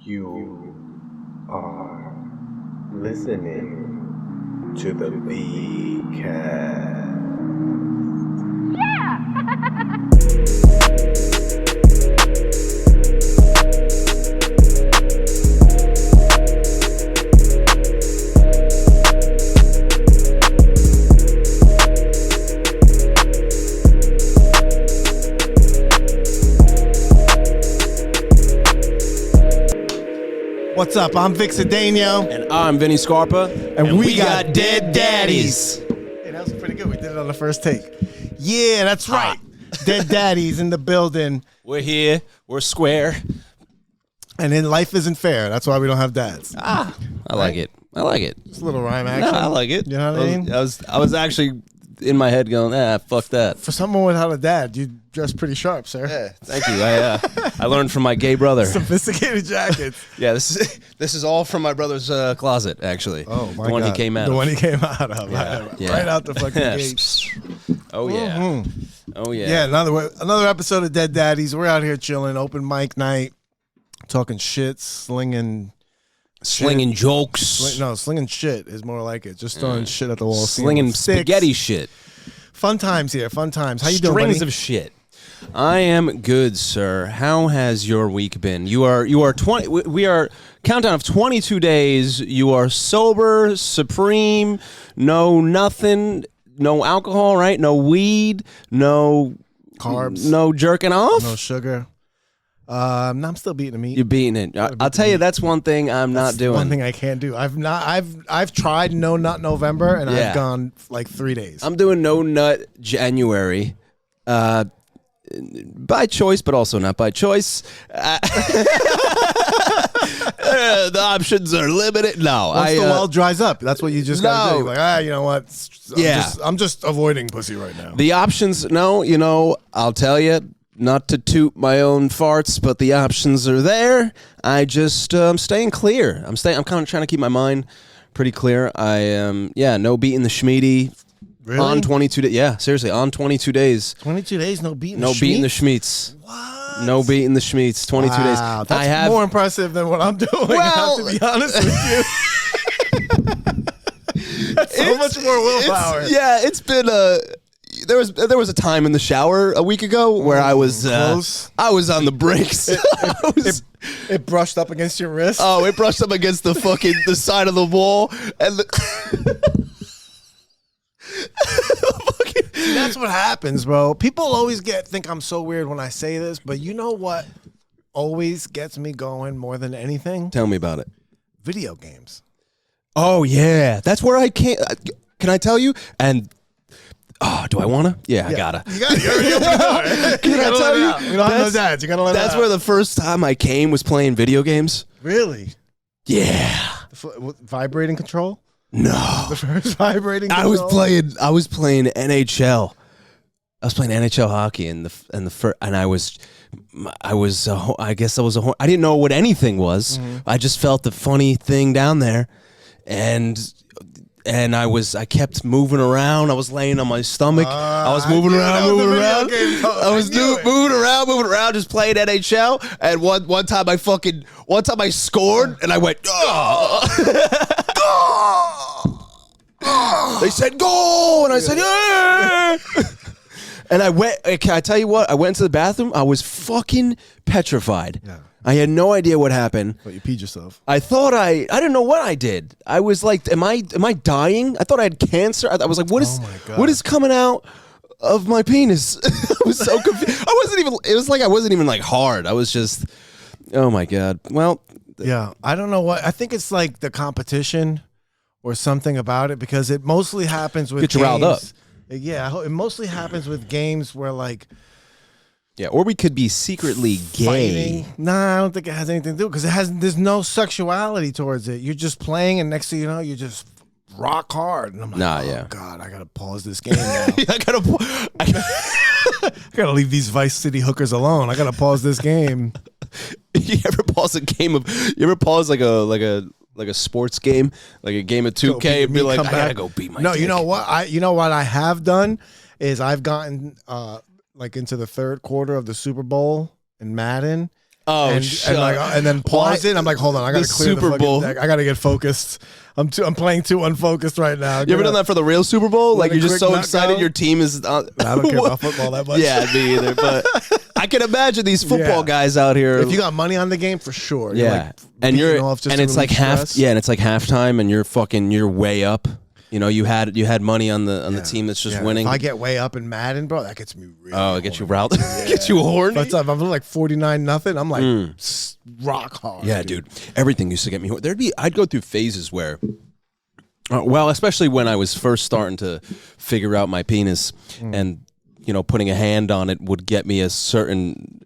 You are listening to the V-Cast. What's up? I'm Vic Cedeno. And I'm Vinny Scarpa. And we got Dead Daddies. Hey, that was pretty good. We did it on the first take. Yeah, that's right. Dead Daddies in the building. We're here. We're square. And then life isn't fair. That's why we don't have dads. I like it. I like it. It's a little rhyme action. No, I like it. You know what I mean? I was actually in my head going, fuck that. For someone without a dad, you dress pretty sharp, sir. Yeah, thank you. I learned from my gay brother. Sophisticated jackets. Yeah, this is all from my brother's closet, actually. Oh, my God. The one he came out The of. one he came out of. Yeah. Right out the fucking gate. Oh, yeah. Mm-hmm. Oh, yeah. Yeah, another episode of Dead Daddies. We're out here chilling, open mic night, talking shit, slinging jokes. Slinging shit is more like it. Just throwing shit at the wall. Slinging spaghetti shit. Fun times here. Fun times. How you doing, buddy? Strings of shit. I am good, sir. How has your week been? You are 20. We are countdown of 22 days. You are sober, supreme. No nothing. No alcohol, right? No weed. No carbs. No jerking off. No sugar. No, I'm still beating the meat. You're beating it. I'll tell you, that's one thing I'm not doing. One thing I can't do. I've tried No Nut November, and I've gone like 3 days. I'm doing No Nut January. By choice, but also not by choice. The options are limited. No, Once the well dries up, that's what you just gotta do. Like, you know what? I'm just avoiding pussy right now. The options, I'll tell you, not to toot my own farts, but the options are there. I just I'm staying clear. I'm kind of trying to keep my mind pretty clear. I am, no beating the schmeedy. Really? On 22 days. Yeah, seriously, on 22 days. 22 days, no beating no the beating the schmeats. What? No beating the schmeats. 22 days. That's more impressive than what I'm doing. Well, to be honest with you. That's so much more willpower. It's been there was a time in the shower a week ago where I was I was on the brakes. It brushed up against your wrist. Oh, it brushed up against the fucking the side of the wall and That's what happens, bro. People always think I'm so weird when I say this, but you know what always gets me going more than anything? Tell me about it. Video games. Oh yeah, that's where I can't. Can I tell you? And do I wanna? Yeah, I gotta. You already opened the door. Can I tell you? We don't have no dads. You gotta let it out. That's where the first time I came was playing video games. Really? Yeah. Vibrating control? No. The first vibrating control? I was playing NHL. I was playing NHL hockey I guess I was I didn't know what anything was. Mm-hmm. I just felt the funny thing down there, and I kept moving around. I was laying on my stomach. I was moving around. I was moving around, just playing NHL. And one time I scored, and I went, They said go, and I said yeah. And I went. Can I tell you what? I went to the bathroom. I was fucking petrified. Yeah. I had no idea what happened. But you peed yourself. I thought I didn't know what I did. I was like, am I dying? I thought I had cancer. I was like, what is coming out of my penis? I was so confused. It was like I wasn't even like hard. I was just, oh my God. Well, yeah. I don't know what. I think it's like the competition or something about it, because it mostly happens with get you riled up. Yeah, it mostly happens with games where like. Yeah, or we could be secretly gay. Fighting. Nah, I don't think it has anything to do, because there's no sexuality towards it. You're just playing, and next thing you know, you just rock hard. And I'm like, God, I gotta pause this game now. I gotta leave these Vice City hookers alone. I gotta pause this game. You ever pause a game of? You ever pause like a sports game, like a game of 2K, and be like, I gotta go beat my dick. You know what? I have done is I've gotten like into the third quarter of the Super Bowl in Madden, Oh, and then pause it. I'm like, hold on, I gotta clear the Super Bowl. deck. I gotta get focused. I'm playing too unfocused right now. You ever done that for the real Super Bowl? Like, you're just so excited go. your team is. I don't care about football that much. Yeah, me either. But I can imagine these football guys out here. If you got money on the game, for sure. Yeah, and it's like halftime, and you're way up. You know, you had money on the team that's just winning. If I get way up in Madden, bro, that gets me really. It gets you riled. Gets you horny. If I'm like 49-0, I'm like rock hard. Yeah, dude. Everything used to get me horny. I'd go through phases where, especially when I was first starting to figure out my penis, and putting a hand on it would get me a certain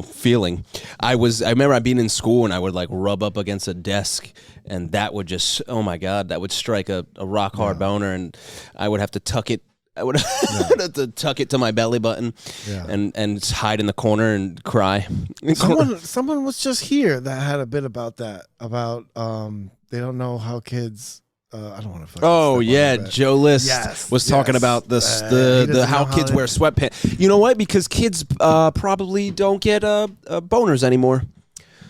feeling. I remember being in school and I would like rub up against a desk, and that would just, oh my God, that would strike a rock hard boner, and I would have to tuck it. I would have to tuck it to my belly button and hide in the corner and cry. Someone was just here that had a bit about that, about they don't know how kids. I don't want to. Oh yeah, Joe List was talking about the how kids wear sweatpants. You know what? Because kids probably don't get boners anymore.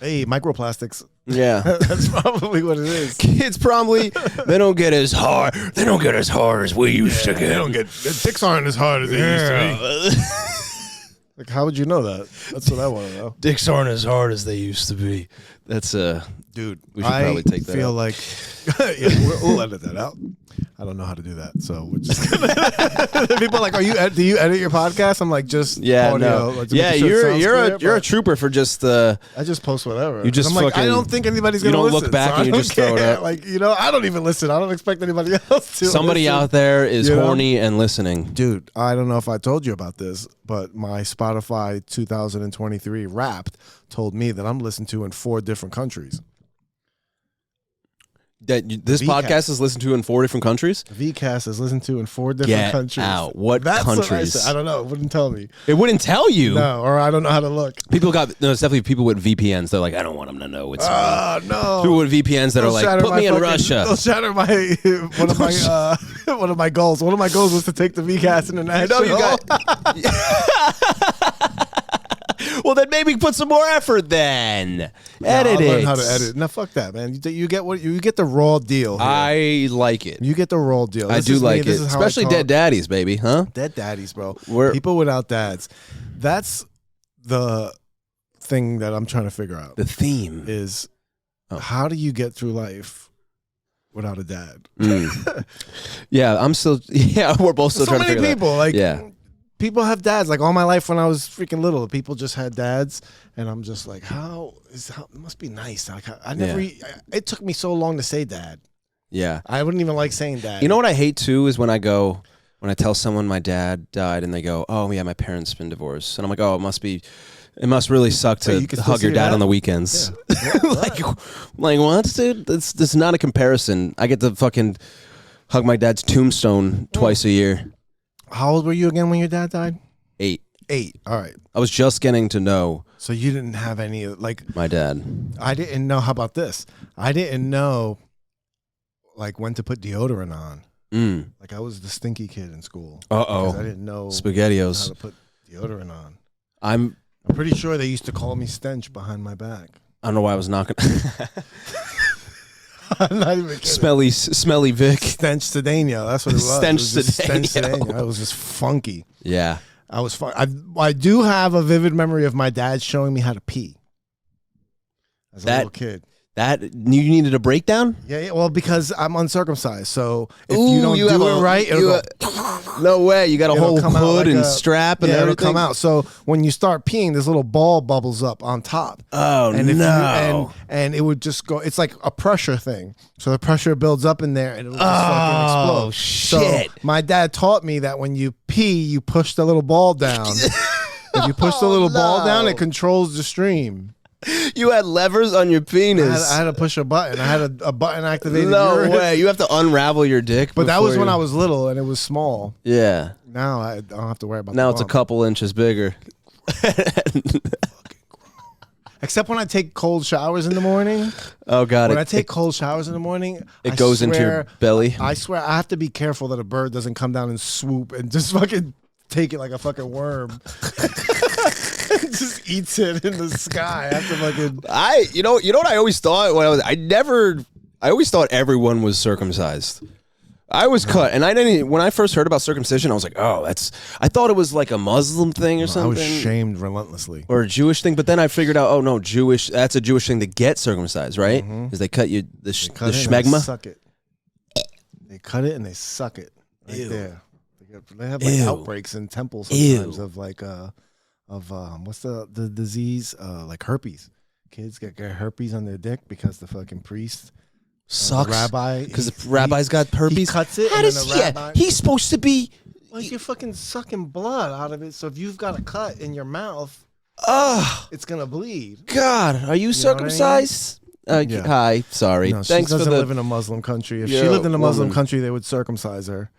Hey, microplastics. Yeah, that's probably what it is. Kids probably they don't get as hard. They don't get as hard as we used to get. They don't get. Their dicks aren't as hard as they used to be. Like, how would you know that? That's what I want to know. Dicks aren't as hard as they used to be. That's dude. We should probably take that. I feel out. Like we'll edit that out. I don't know how to do that, so we're just gonna people are like, do you edit your podcast? I'm like, just audio. No. Like, you're a trooper for just I just post whatever. You just I'm like, I don't think anybody's gonna listen. You don't look back and you just throw it up. Like, I don't even listen. I don't expect anybody else to. Somebody out there is horny and listening. Dude, I don't know if I told you about this, but my Spotify 2023 Wrapped told me that I'm listened to in 4 different countries. This podcast is listened to in 4 different countries? VCast is listened to in 4 different countries. Get out. What countries? I don't know. It wouldn't tell me. It wouldn't tell you? No, or I don't know how to look. It's definitely people with VPNs. They're like, I don't want them to know it's me. No. People with VPNs that are like, put me in Russia. They'll shatter one of my goals. One of my goals was to take the VCast international. I know you got... Well, then maybe put some more effort then. Edit it. I'll learn how to edit. Now, fuck that, man. You get the raw deal here. I like it. You get the raw deal. I do like it. Especially Dead Daddies, baby, huh? Dead Daddies, bro. People without dads. That's the thing that I'm trying to figure out. The theme is how do you get through life without a dad? Yeah, we're both still trying to figure so many people, that. People have dads. Like all my life when I was freaking little, people just had dads, and I'm just like, it must be nice. Like it took me so long to say dad. Yeah, I wouldn't even like saying dad. You know what I hate too is when I tell someone my dad died, and they go, "Oh yeah, my parents been divorced," and I'm like, "Oh, it must really suck to hug your dad on the weekends." Yeah. like what, dude? That's not a comparison. I get to fucking hug my dad's tombstone twice a year. How old were you again when your dad died? 8. 8. All right. I was just getting to know. So you didn't have any my dad. I didn't know. How about this? I didn't know when to put deodorant on. Like I was the stinky kid in school. I didn't know SpaghettiOs how to put deodorant on. I'm pretty sure they used to call me Stench behind my back. I don't know why I was knocking. I'm not even kidding. Smelly Vic. Stench Cedeno. That's what it was. Stench Cedeno. I was just funky. Yeah. I was fun. I do have a vivid memory of my dad showing me how to pee as a little kid. That you needed a breakdown? Yeah, well, because I'm uncircumcised, so if you don't do it right, it'll go. No way! You got a whole hood and strap and everything. It'll come out. So when you start peeing, this little ball bubbles up on top. Oh no! And it would just go. It's like a pressure thing. So the pressure builds up in there, and it'll just fucking explode. Oh shit! So my dad taught me that when you pee, you push the little ball down. If you push the little ball down, it controls the stream. You had levers on your penis. I had to push a button. I had a button activated. No urine. way. You have to unravel your dick. But that was when I was little and it was small. Yeah. Now I don't have to worry about. Now it's a couple inches bigger. Except when I take cold showers in the morning. Oh God! When I take cold showers in the morning, it goes into your belly. I swear I have to be careful that a bird doesn't come down and swoop and just fucking take it like a fucking worm. Just eats it in the sky after fucking. You know what I always thought when I always thought everyone was circumcised. I was cut, and I didn't. When I first heard about circumcision, I was like, "Oh, I thought it was like a Muslim thing or something." I was shamed relentlessly, or a Jewish thing. But then I figured out, oh no, Jewish. That's a Jewish thing to get circumcised, right? Because they cut you the schmegma. Suck it. They cut it and they suck it right there. They have like outbreaks in temples sometimes of like what's the disease like herpes. Kids get herpes on their dick because the fucking priest. Sucks. Rabbi, because the rabbi's got herpes. He cuts it. How does he? He's supposed to be. Like you're fucking sucking blood out of it. So if you've got a cut in your mouth, it's gonna bleed. God, are you circumcised? Yeah. Hi, sorry. No, Thanks she doesn't for live in a Muslim country. If she lived in a Muslim country, they would circumcise her.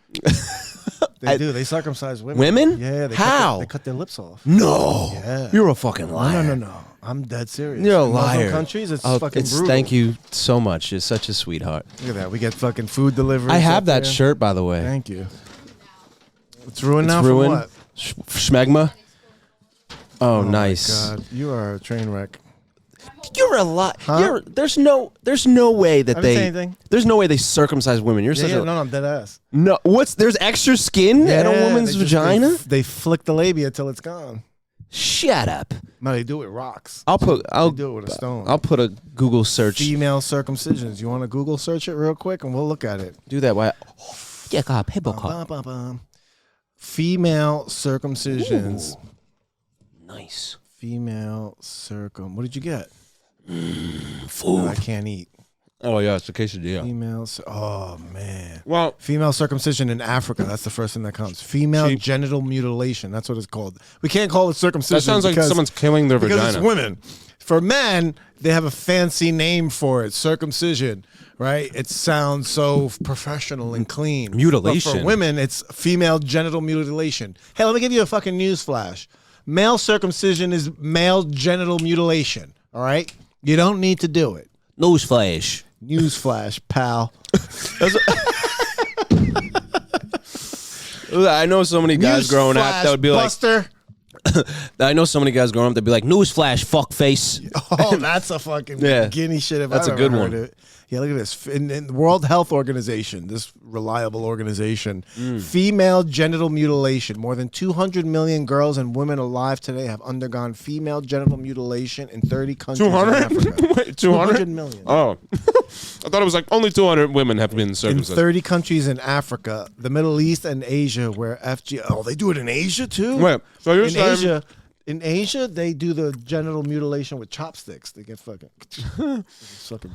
They do. They circumcise women. Women? Yeah. They cut their lips off. No. Yeah. You're a fucking liar. No. I'm dead serious. You're a in liar. Muslim countries, it's fucking brutal. Thank you so much. You're such a sweetheart. Look at that. We get fucking food delivery. I have that shirt, by the way. Thank you. It's ruined now for what? Schmegma. Oh, nice. God, you are a train wreck. You're a lot. Huh? There's no way that there's no way they circumcise women. You're such a no, I'm dead ass. No, there's extra skin in a woman's vagina? They flick the labia till it's gone. Shut up. No, they do it with rocks. I'll do it with a stone. I'll put a Google search. Female circumcisions. You want to Google search it real quick and we'll look at it. Do that. Why? Female circumcisions. Ooh. Nice. Female What did you get? Food. No, I can't eat. Oh yeah, it's a quesadilla. Oh man. Well, female circumcision in Africa. That's the first thing that comes. Female genital mutilation. That's what it's called. We can't call it circumcision. That sounds like someone's killing their vagina. Because it's women. For men, they have a fancy name for it. Circumcision. Right? It sounds so professional and clean. Mutilation. But for women, it's female genital mutilation. Hey, let me give you a fucking news flash. Male circumcision is male genital mutilation. All right? You don't need to do it. Newsflash. Newsflash, pal. I know so many guys growing up that would be Buster. I know so many guys growing up that'd be like, newsflash, fuckface. Oh, that's a fucking guinea shit. If that's I've a good ever one. heard it. Yeah, look at this. In the World Health Organization, this reliable organization, female genital mutilation. More than 200 million girls and women alive today have undergone female genital mutilation in 30 countries 200? in Africa. Wait, 200 million. Oh. I thought it was like only 200 women have been circumcised. In 30 countries in Africa, the Middle East, and Asia, where they do it in Asia too? Wait, so you're saying... In Asia, they do the genital mutilation with chopsticks. They get fucking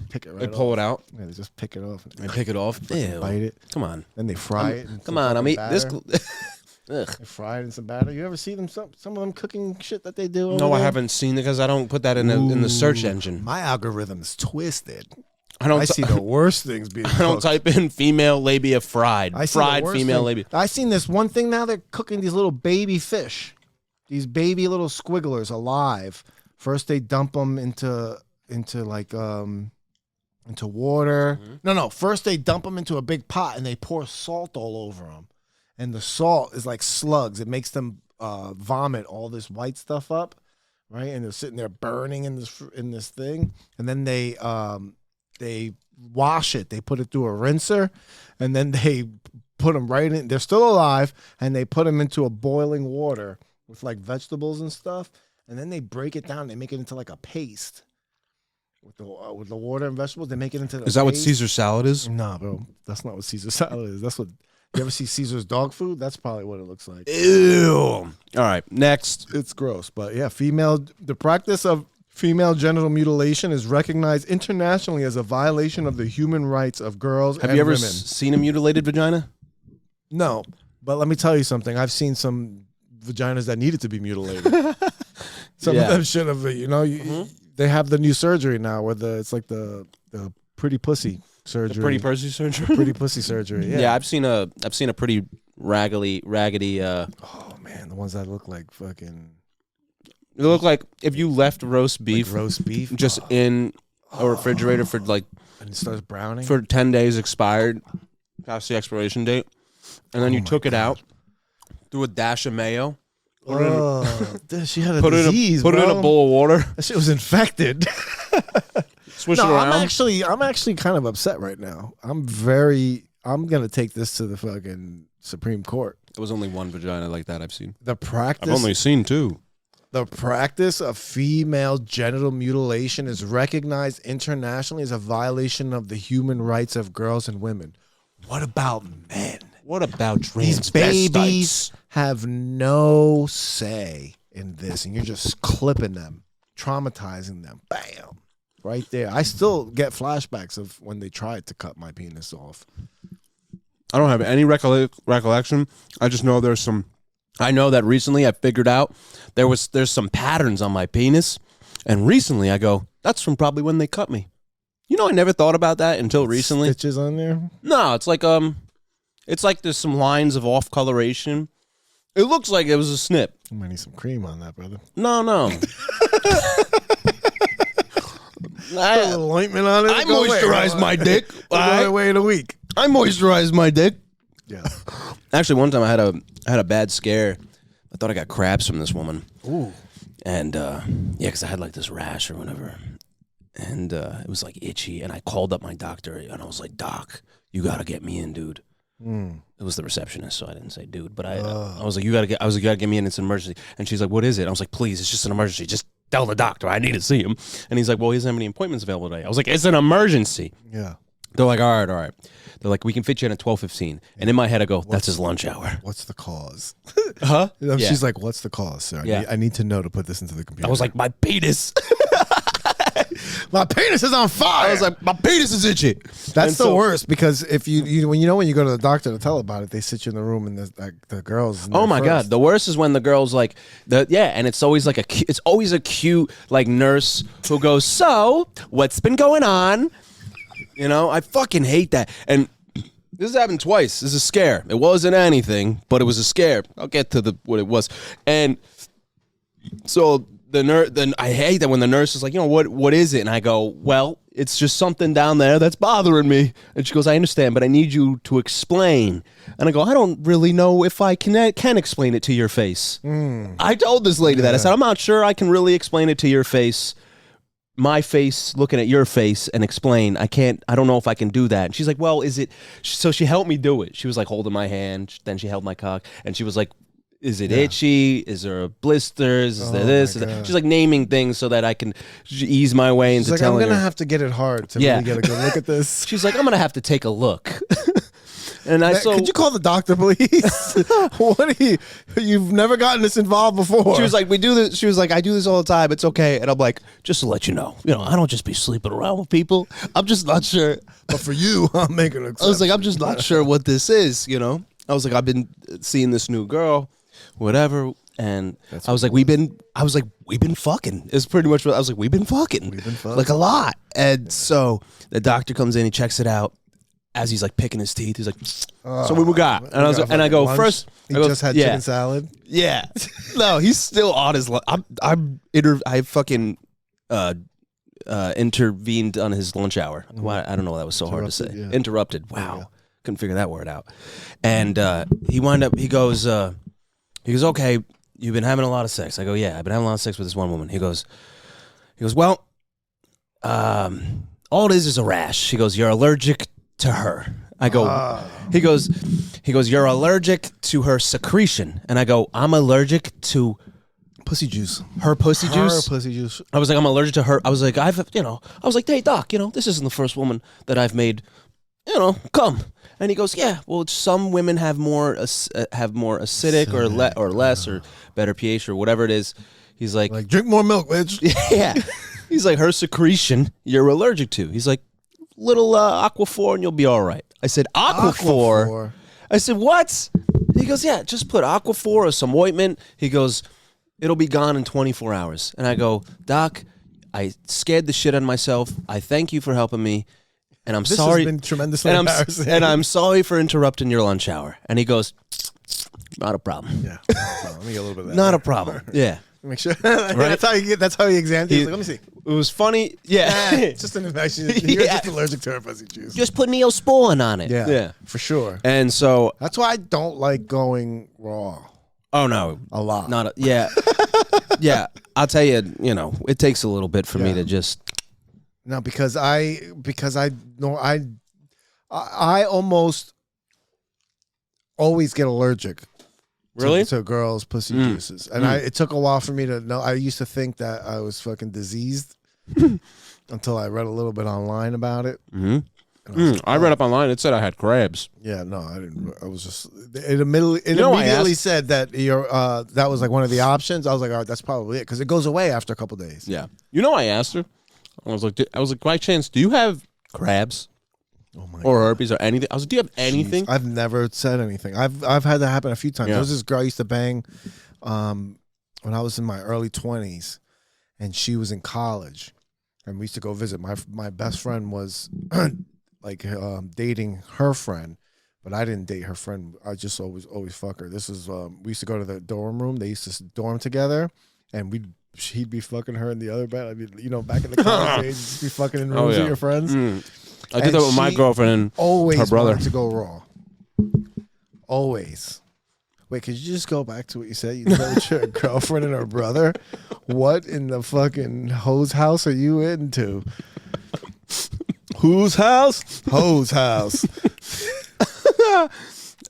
pick it right off. They pull it out? Yeah, they just pick it off. They pick it off? Ew. Bite it. Come on. Then they fry it. Come on, I'm eating this. They fry it in some batter. You ever see them some of them cooking shit that they do? No, I haven't seen it because I don't put that in the search engine. My algorithm's twisted. I see the worst things being cooked. I don't type in female labia fried. Fried female labia. I seen this one thing now. They're cooking these little baby fish. These baby little squigglers alive. First they dump them into water. Mm-hmm. No. First they dump them into a big pot and they pour salt all over them. And the salt is like slugs. It makes them vomit all this white stuff up, right? And they're sitting there burning in this thing. And then they wash it. They put it through a rinser, and then they put them right in. They're still alive, and they put them into a boiling water with like vegetables and stuff, and then they break it down. They make it into like a paste with the water and vegetables. They make it into. Is that what Caesar salad is? Nah, bro, that's not what Caesar salad is. That's what. You ever see Caesar's dog food? That's probably what it looks like. Ew. All right, next. It's gross, but yeah, the practice of female genital mutilation is recognized internationally as a violation of the human rights of girls and women. Have you ever seen a mutilated vagina? No, but let me tell you something. I've seen some vaginas that needed to be mutilated. Some of them should have. They have the new surgery now, where it's like the pretty pussy surgery. The pretty pussy surgery. Pretty pussy surgery. Yeah. Yeah, I've seen a pretty raggedy. Oh man, the ones that look like fucking. They look like if you left roast beef, just in a refrigerator for like, and it starts browning for 10 days, expired, past the expiration date, and then you took it out, threw a dash of mayo, She had a disease. Put it in a bowl of water. That shit was infected. Swish it around. I'm actually kind of upset right now. I'm gonna take this to the fucking Supreme Court. There was only one vagina like that I've seen. I've only seen 2. The practice of female genital mutilation is recognized internationally as a violation of the human rights of girls and women. What about men? What about These babies have no say in this, and you're just clipping them, traumatizing them. Bam. Right there. I still get flashbacks of when they tried to cut my penis off. I don't have any recollection. I just know there's some. I know that recently I figured out there's some patterns on my penis, and recently I go, that's from probably when they cut me. You know, I never thought about that until recently. Stitches on there? No, it's like there's some lines of off coloration. It looks like it was a snip. I might need some cream on that, brother. No. Put a little ointment on it. I moisturize my dick. Go away in a week. I moisturize my dick. Yeah. Actually, one time I had a bad scare. I thought I got crabs from this woman. Ooh. And because I had like this rash or whatever, and it was like itchy. And I called up my doctor, and I was like, "Doc, you gotta get me in, dude." It was the receptionist, so I didn't say "dude," but I was like, "You gotta get me in. It's an emergency." And she's like, "What is it?" I was like, "Please, it's just an emergency. Just tell the doctor I need to see him." And he's like, "Well, he doesn't have any appointments available today." I was like, "It's an emergency." Yeah. They're like, all right. They're like, we can fit you in at 12:15. And in my head, I go, that's his lunch hour. What's the cause? Huh? She's like, what's the cause, sir? Yeah. I need to know to put this into the computer. I was like, my penis. My penis is on fire. I was like, my penis is itchy. That's the worst, because if when you go to the doctor to tell about it, they sit you in the room and the girls. Oh my God. The worst is when the girls like and it's always like it's always a cute like nurse who goes, so what's been going on? You know, I fucking hate that. And this has happened twice. This is a scare. It wasn't anything, but it was a scare. I'll get to what it was. And so the nurse, then I hate that when the nurse is like, you know, what is it? And I go, well, it's just something down there that's bothering me. And she goes, I understand, but I need you to explain. And I go, I don't really know if I can explain it to your face. I told this lady that. I said, I'm not sure I can really explain it to your face. My face looking at your face and explain. I don't know if I can do that. And she's like, well, is it? So she helped me do it. She was like holding my hand. Then she held my cock. And she was like, is it itchy? Is there blisters? Is there this? Is that? She's like naming things so that I can ease my way into telling her. I'm going to have to get it hard to really get a good look at this. She's like, I'm going to have to take a look. And could you call the doctor, please? You've never gotten this involved before. She was like, we do this. She was like, I do this all the time. It's okay. And I'm like, just to let you know, I don't just be sleeping around with people. I'm just not sure. But for you, I'm making an exception. I was like, I'm just not sure what this is. I was like, I've been seeing this new girl, whatever. And I was like, we've been fucking. It's pretty much what I was like. We've been fucking like a lot. And so the doctor comes in, he checks it out. As he's like picking his teeth, he's like, "So we got?" And I was, and I go, lunch? "First, he just had chicken salad." Yeah, no, he's still on his. I fucking intervened on his lunch hour. Why? I don't know. That was so hard to say. Yeah. Interrupted. Wow, yeah. Couldn't figure that word out. And he wound up. He goes, "Okay, you've been having a lot of sex." I go, "Yeah, I've been having a lot of sex with this one woman." He goes, "Well, all it is a rash." He goes, "You're allergic to her." I go, he goes, "You're allergic to her secretion." And I go, "I'm allergic to pussy juice." Her pussy juice? Her pussy juice. I was like, I'm allergic to her. I was like, I was like, hey, doc, this isn't the first woman that I've made, come. And he goes, yeah, well, some women have more acidic or less or better pH or whatever it is. He's like drink more milk, bitch. Yeah. He's like, her secretion, you're allergic to. He's like, little Aquaphor and you'll be all right. I said, Aquaphor? I said, what? He goes, yeah, just put Aquaphor or some ointment. He goes, it'll be gone in 24 hours. And I go, doc, I scared the shit out of myself. I thank you for helping me. And I'm sorry. This has been tremendously embarrassing. And I'm sorry for interrupting your lunch hour. And he goes, not a problem. Yeah. Let me get a little bit of that. Not a problem. Yeah. Make sure. Right? That's how he examined it. Like, let me see. It was funny. Yeah. It's just an infection. You're just allergic to her pussy juice. Just put Neosporin on it. Yeah. For sure. And so that's why I don't like going raw. Oh no, a lot. Yeah. I'll tell you. It takes a little bit for me to just. No, because I know I almost always get allergic. Really? To girls' pussy juices, and it took a while for me to know. I used to think that I was fucking diseased until I read a little bit online about it. I read up online. It said I had crabs. Yeah, no, I didn't. I was just it immediately said that that was like one of the options. I was like, all right, that's probably it because it goes away after a couple days. Yeah, I asked her. I was like, by chance, do you have crabs? Oh my or herpes or anything? I was like, do you have anything? Jeez, I've never said anything. I've had that happen a few times. There was this girl I used to bang when I was in my early 20s, and she was in college, and we used to go visit. My best friend was like dating her friend, but I didn't date her friend. I just always fuck her. This is we used to go to the dorm room. They used to dorm together, and she'd be fucking her in the other bed. I mean, back in the college age, just be fucking in rooms with your friends. I did that with my girlfriend and her brother. Wanted to go raw. Always. Wait, could you just go back to what you said? You did that with your girlfriend and her brother? What in the fucking hose house are you into? Whose house? Hose house.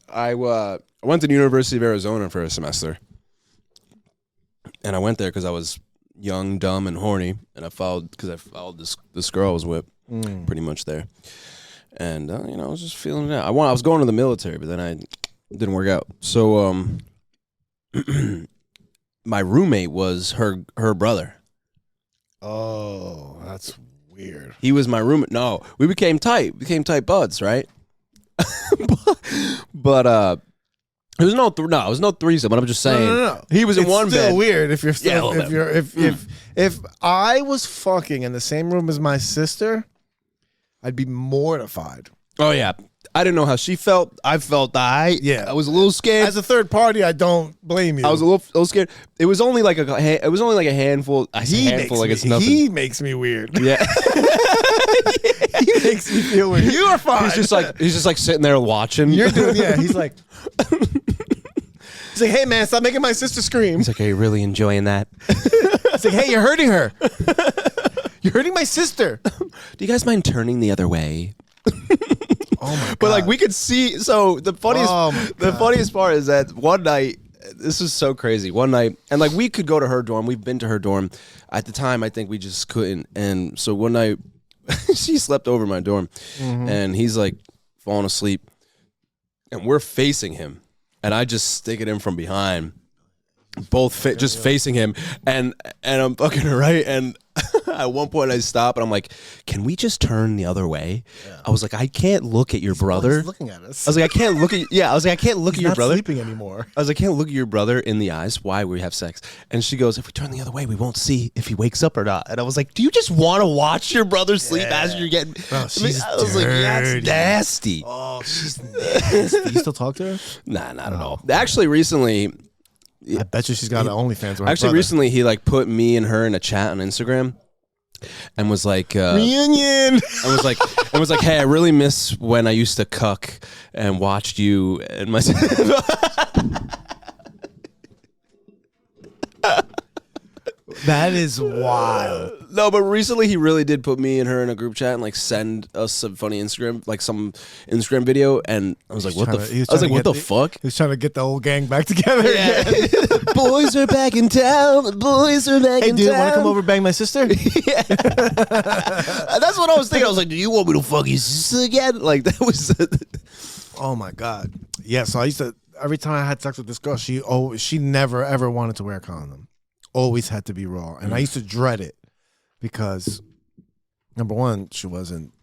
I went to the University of Arizona for a semester. And I went there because I was young, dumb, and horny. And I followed this girl I was with. Pretty much there, and I was just feeling it out. I was going to the military, but then it didn't work out. So my roommate was her brother. Oh, that's weird. He was my roommate. No, we became tight buds, right? but it was no threesome. But I'm just saying, no. He was in one bed. It's still weird if you're still if I was fucking in the same room as my sister, I'd be mortified. Oh yeah, I didn't know how she felt. I felt I was a little scared. As a third party, I don't blame you. I was a little scared. It was only like a handful. It's nothing. He makes me weird. Yeah. He makes me feel weird. You are fine. He's just like sitting there watching. You're doing He's like. He's like, hey man, stop making my sister scream. He's like, are you really enjoying that? He's like, hey, you're hurting her. You're hurting my sister. Do you guys mind turning the other way? Oh my God. But like we could see. So the funniest part is that one night, this was so crazy. One night, and like we could go to her dorm. We've been to her dorm. At the time, I think we just couldn't. And so one night, she slept over my dorm, and he's like falling asleep, and we're facing him, and I just stick it in from behind. Just facing him, and I'm fucking her right, and at one point I stop and I'm like, can we just turn the other way? Yeah. I was like, I can't look at your brother. He's looking at us. I was like, I can't look at I can't look at your brother. He's not sleeping anymore. I was like, I can't look at your brother in the eyes while we have sex. And she goes, if we turn the other way, we won't see if he wakes up or not. And I was like, do you just want to watch your brother sleep as you're getting? Bro, she's I was like, yeah, it's nasty. Oh, she's nasty. You still talk to her? Nah, not at all. Actually, recently. I bet you she's got an OnlyFans. Actually, recently he like put me and her in a chat on Instagram, and was like reunion. And was like, hey, I really miss when I used to cuck and watched you and my. That is wild. No, but recently he really did put me and her in a group chat and like send us some funny Instagram, like some Instagram video, and I was like, what the fuck? He was trying to get the whole gang back together. Yeah. Boys are back in town. Boys are back in town. Hey, dude, want to come over and bang my sister? Yeah. That's what I was thinking. I was like, do you want me to fuck your sister again? Like that was. Oh my God. Yeah. So I used to, every time I had sex with this girl, she never ever wanted to wear a condom. Always had to be raw. And I used to dread it because, number one, she wasn't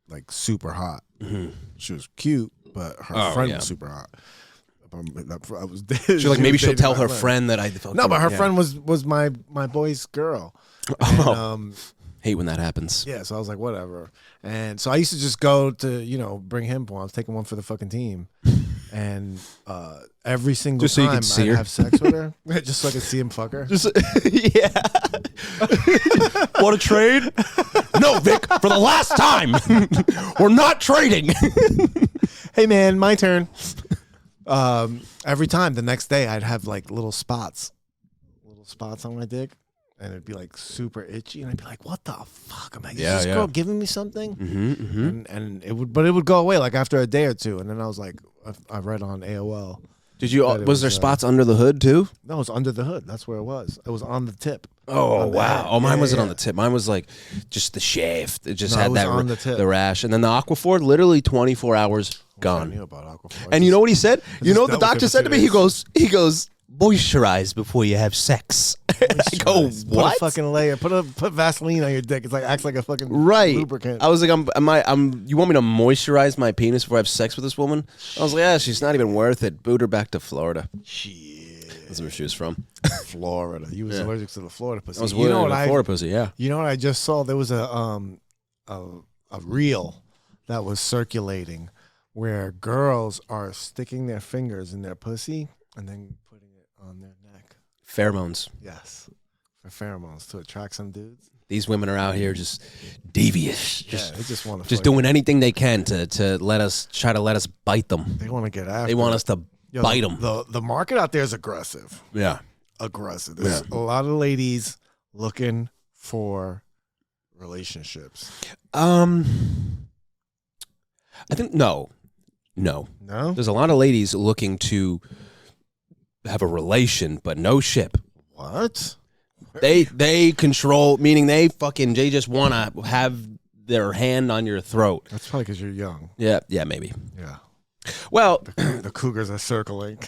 like super hot. Mm-hmm. She was cute, but her friend was super hot. She's like, maybe she'll tell her friend that I felt. No, but her friend was my boy's girl. And, hate when that happens. Yeah, so I was like, whatever. And so I used to just go to, bring him one. I was taking one for the fucking team. And every single just so time I'd have sex with her, just so I could see him fuck her. Yeah. Want to trade? No, Vic, for the last time. We're not trading. Hey, man, my turn. Every time the next day I'd have like little spots on my dick, and it'd be like super itchy, and I'd be like, "What the fuck? Am I is this girl giving me something?" And it would go away like after a day or two, and then I was like, I read on AOL. Did you? Was there spots under the hood too? No, it was under the hood. That's where it was. It was on the tip. Oh wow! Oh, mine wasn't on the tip. Mine was like just the shaft. It just had that on the tip. The rash, and then the Aquaphor, literally 24 hours gone. I knew about Aquaphor. And you know what he said? You know what the doctor said to me? He goes, moisturize before you have sex. I go, what? Put a fucking layer. Put Vaseline on your dick. It's like acts like a fucking lubricant. I was like, you want me to moisturize my penis before I have sex with this woman? I was like, yeah, she's not even worth it. Boot her back to Florida. Shit. That's where she was from. Florida. You was allergic to the Florida pussy. I was Florida pussy, yeah. You know what I just saw? There was a reel that was circulating where girls are sticking their fingers in their pussy and then putting it on their neck. Pheromones. Yes. For pheromones to attract some dudes. These women are out here just devious. They just want to just doing anything they can to let us bite them. They want to get after. They want us to bite them. The market out there is aggressive. Yeah. Aggressive. There's a lot of ladies looking for relationships. I think no. There's a lot of ladies looking to have a relation, but no ship. What? They control, meaning they just want to have their hand on your throat. That's probably because you're young. Yeah, maybe. Yeah. Well, the cougars are circling.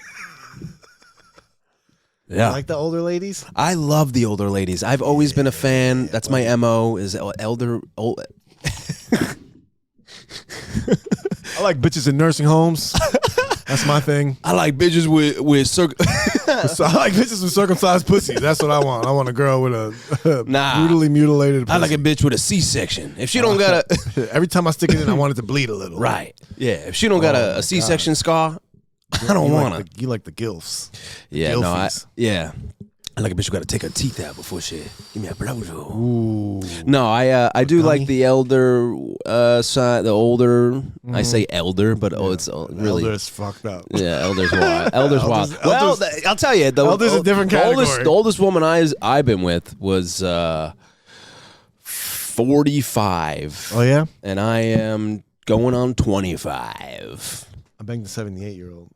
Yeah. You like the older ladies? I love the older ladies. I've always been a fan. That's my MO is elder. I like bitches in nursing homes. That's my thing. I like bitches with So I like bitches with circumcised pussies. That's what I want. I want a girl with a brutally mutilated pussy. I like a bitch with a C-section. If she don't got a... Every time I stick it in, I want it to bleed a little. Right. Yeah. If she don't got a C-section scar, I don't want her. You like the gilfs. Yeah. I like a bitch who got to take her teeth out before she give me a blowjob. Ooh. No, I do like the elder side, the older. Mm-hmm. I say elder, but it's really elder's fucked up. Yeah, elder's wild. Elder's wild. Well, I'll tell you, elder's a different category. The oldest woman I've been with was 45. Oh yeah, and I am going on 25. I banged the 78-year-old.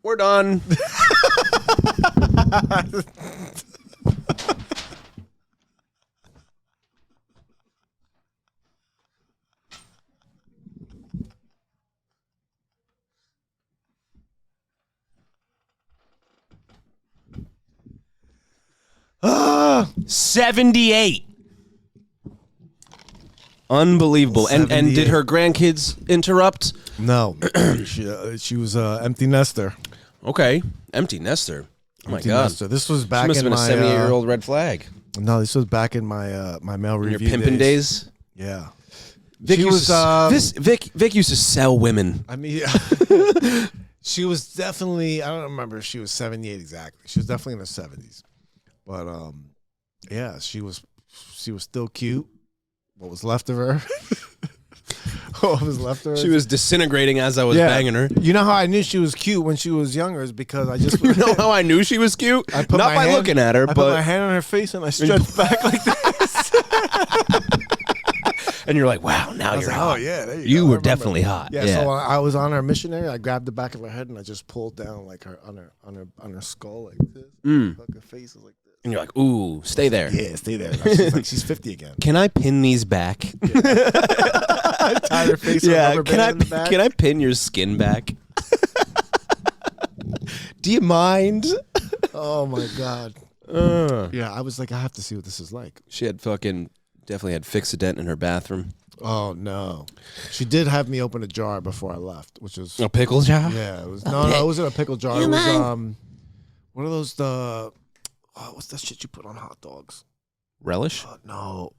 We're done. Ah, 78. Unbelievable. 78. And did her grandkids interrupt? No. She was an empty nester. Okay. Empty nester. Oh my God. Nester. This was back she must in have been my a 78-year-old red flag. No, this was back in my my male review your pimping days. Yeah. Vic used to sell women. I mean, she was definitely, I don't remember if she was 78 exactly. She was definitely in her 70s. But yeah, she was still cute. What was left of her? What was left of her? She was disintegrating as I was banging her. You know how I knew she was cute when she was younger is because I just... You know how I knew she was cute? Not by looking at her, I but... put my hand on her face and I stretched back like this. And you're like, wow, now you're hot. Oh, yeah, there you were definitely hot. Yeah, so I was on her missionary. I grabbed the back of her head and I just pulled down like her on her skull like this. Like her face was like this. And you're like, ooh, stay there. Yeah, stay there. She's like, she's 50 again. Can I pin these back? Tie her face with rubber band in the back. Can I pin your skin back? Do you mind? Oh my God. Yeah, I was like, I have to see what this is like. She had definitely had Vic Cedeno in her bathroom. Oh no, she did have me open a jar before I left, which was a pickle jar. Yeah, it was it wasn't a pickle jar. It was what are those what's that shit you put on hot dogs? Relish? No,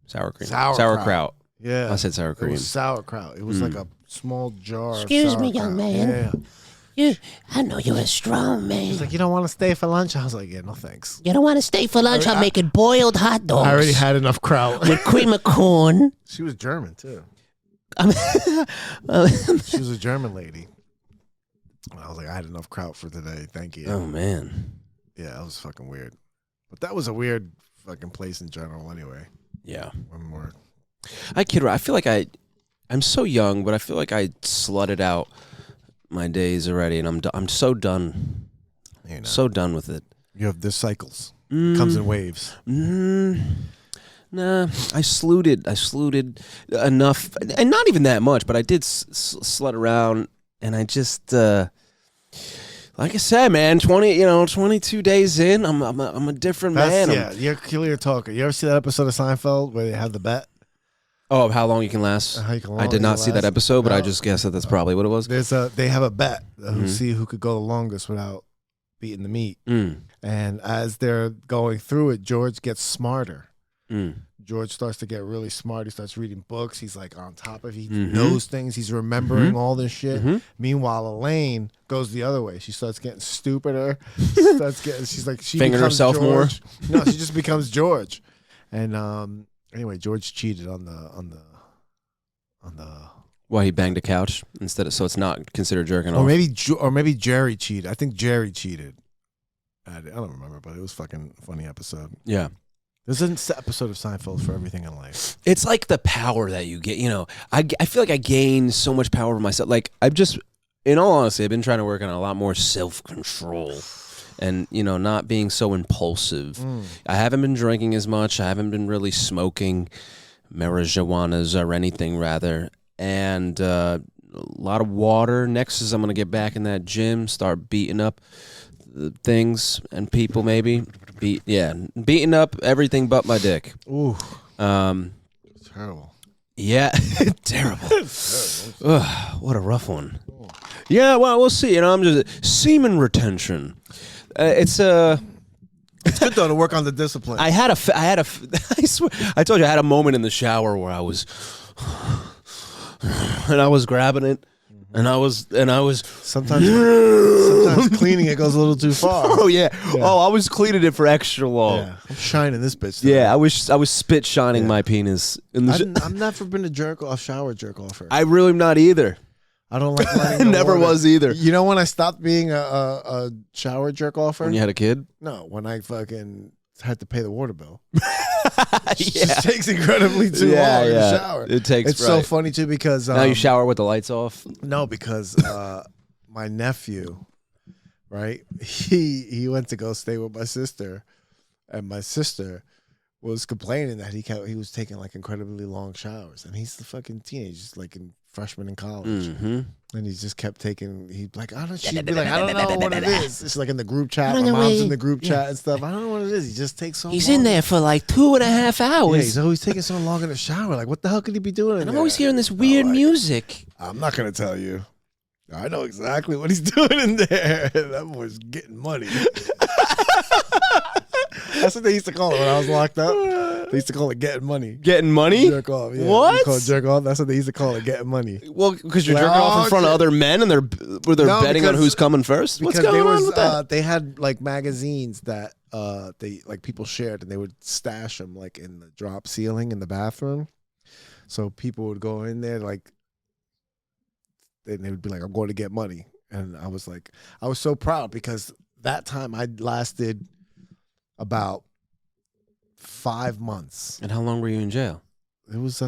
sour cream. Sauerkraut. Yeah, I said sour cream. It was sauerkraut. It was like a small jar. Excuse me, young man. Yeah. I know you're a strong man. She's like, you don't want to stay for lunch? I was like, yeah, no thanks. You don't want to stay for lunch? I'm making boiled hot dogs. I already had enough kraut. With cream of corn. She was German, too. She was a German lady. And I was like, I had enough kraut for today. Thank you. Oh man. Yeah, that was fucking weird. But that was a weird fucking place in general anyway. Yeah. One more. I kid around. I feel like I'm so young, but I feel like I slutted out my days already, and I'm so done. So done with it. You have this cycles. Comes in waves. Nah, I slewed enough, and not even that much, but I did slut around, and I just, like I said, man, 22 days in, I'm a different man. Yeah, you're a clear talker. You ever see that episode of Seinfeld where they have the bet? Oh, how long you can last? I did not see that episode, but I just guessed that's probably what it was. They have a bet who see who could go the longest without beating the meat. And as they're going through it, George gets smarter. George starts to get really smart. He starts reading books. He's like on top of it. He knows things. He's remembering all this shit. Meanwhile, Elaine goes the other way. She starts getting stupider. She's like, she finger herself George. more. No, she just becomes George. And anyway, George cheated on the. Well, he banged a couch instead of, so it's not considered jerking off. Or maybe Jerry cheated. I think Jerry cheated. I don't remember, but it was fucking funny episode. Yeah. There's an episode of Seinfeld for everything in life. It's like the power that you get. I feel like I gain so much power over myself. Like, I've just, in all honesty, I've been trying to work on a lot more self-control and, not being so impulsive. I haven't been drinking as much. I haven't been really smoking marijuanas or anything, rather. And a lot of water. Next is I'm going to get back in that gym, start beating up things and people, maybe. Beating up everything but my dick. Ooh. Terrible. Yeah, terrible. Ugh, what a rough one. Yeah, well, we'll see. I'm just semen retention. It's good though to work on the discipline. I swear, I told you I had a moment in the shower where I was, and I was grabbing it. And I was sometimes cleaning it goes a little too far. Oh yeah. Oh, I was cleaning it for extra long. Yeah. I'm shining this bitch today. Yeah, I was spit shining my penis. I've never been a shower jerk offer. I really am not either. I don't like letting never water. Was either. You know when I stopped being a shower jerk offer? When you had a kid? No, when I fucking had to pay the water bill. It just takes incredibly too long to shower. It takes. It's so funny too because now you shower with the lights off. No, because my nephew, right? He went to go stay with my sister, and my sister was complaining that he was taking like incredibly long showers, and he's the fucking teenager, just like in freshman in college, and he just kept taking. He'd be like, she'd be like, I don't know what it is. It's like in the group chat. My mom's in the group chat and stuff. I don't know what it is. He just takes so long. He's in there for like 2.5 hours. Yeah, he's always taking so long in the shower. Like, what the hell could he be doing? And I'm always hearing this weird music. I'm not gonna tell you. I know exactly what he's doing in there. That boy's getting money. That's what they used to call it when I was locked up. They used to call it getting money. Getting money? Jerk off. Yeah. What? You call it jerk off. That's what they used to call it, getting money. Well, because you're jerking off in front of other men and they're betting on who's coming first? What's going on with that? They had like magazines that they like people shared, and they would stash them like in the drop ceiling in the bathroom. So people would go in there and they would be like, I'm going to get money. And I was so proud because that time I lasted about 5 months. And how long were you in jail? It was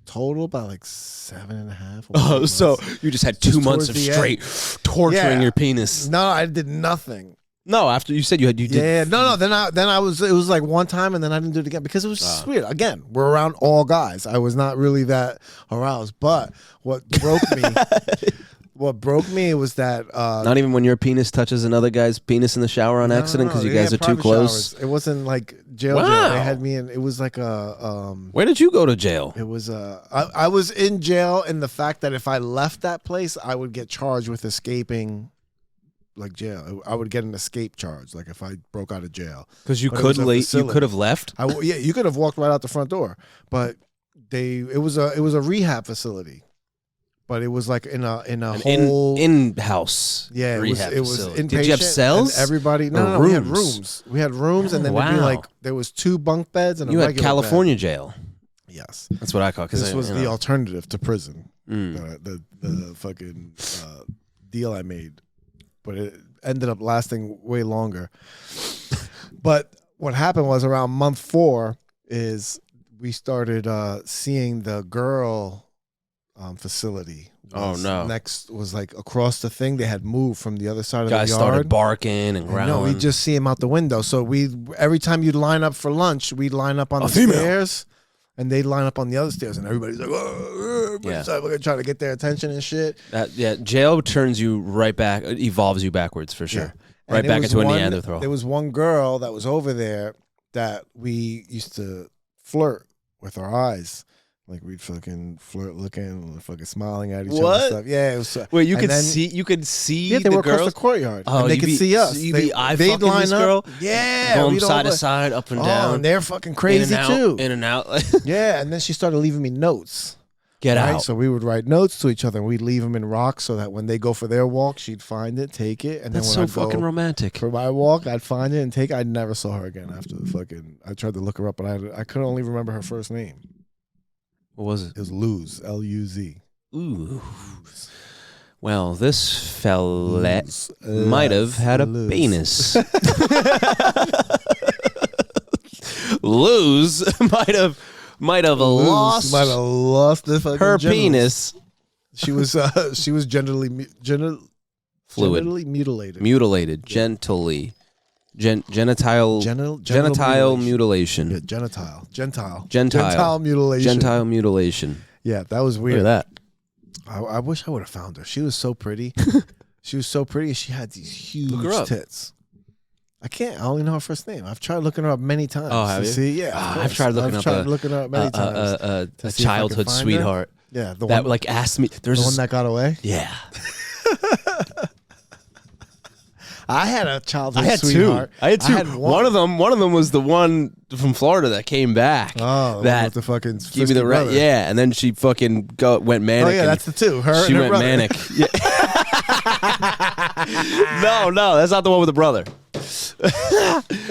total about like 7.5. Oh, so you just had 2 months of straight torturing your penis. No, I did nothing. No, after you said you did. Yeah, no. Then I was. It was like one time, and then I didn't do it again because it was just weird. Again, we're around all guys. I was not really that aroused. But what broke me, was that not even when your penis touches another guy's penis in the shower on accident because you guys are too close. Showers. It wasn't like jail. They had me in. It was like a. Where did you go to jail? It was I was in jail in the fact that if I left that place, I would get charged with escaping. Like jail, I would get an escape charge. Like if I broke out of jail, because you could have left. You could have walked right out the front door, but it was a rehab facility, but it was like in a whole in-house. Yeah, rehab it was facility. inpatient. Did you have cells? Everybody, no, we had rooms. We had rooms, and then there'd be like there was 2 bunk beds and you a had regular California bed. jail. Yes. That's what I call it. This was the alternative to prison. Mm. The fucking deal I made. But it ended up lasting way longer. But what happened was around month 4 is we started seeing the girl facility. Next was like across the thing. They had moved from the other side of the yard. Guys started barking and growling. No, we'd just see him out the window. So every time you'd line up for lunch, we'd line up on the stairs, and they'd line up on the other stairs, and everybody's like, we're gonna try to get their attention and shit. Jail turns you right back, evolves you backwards for sure. Yeah. Right back into a Neanderthal. There was one girl that was over there that we used to flirt with our eyes. Like we'd fucking flirt, looking, fucking smiling at each other. And stuff. Yeah, it was. Wait, you could see. Yeah, they were girls? across the courtyard. Oh, and they could see us. You'd be eye fucking this girl. Yeah, going side to side, up and down. And they're fucking crazy too. In and out. Yeah, and then she started leaving me notes. Get out. So we would write notes to each other, and we'd leave them in rocks so that when they go for their walk, she'd find it, take it, and that's then when so fucking romantic. For my walk, I'd find it and take it. I never saw her again after the fucking. I tried to look her up, but I could only remember her first name. What was it? It was Luz, Luz. Ooh. Well, this fella might have had a penis. Luz might have lost the fucking her genitals. penis. She was genitally mutilated. Gentile mutilation. Yeah, gentile mutilation. Yeah, that was weird. Look at that. I wish I would have found her. She was so pretty. She was so pretty. She had these huge tits. I can't. I only know her first name. I've tried looking her up many times. Oh, have you? See, yeah. I've tried looking her up many times. A childhood sweetheart. Yeah, the that one like asked me. There's the one that got away. Yeah. I had a childhood I had sweetheart. Two. I had two. One of them was the one from Florida that came back. Oh, that the fucking gave me the right. Yeah, and then she fucking went manic. Oh yeah, that's the two. Her. She and her went brother. manic. Yeah. No, that's not the one with the brother.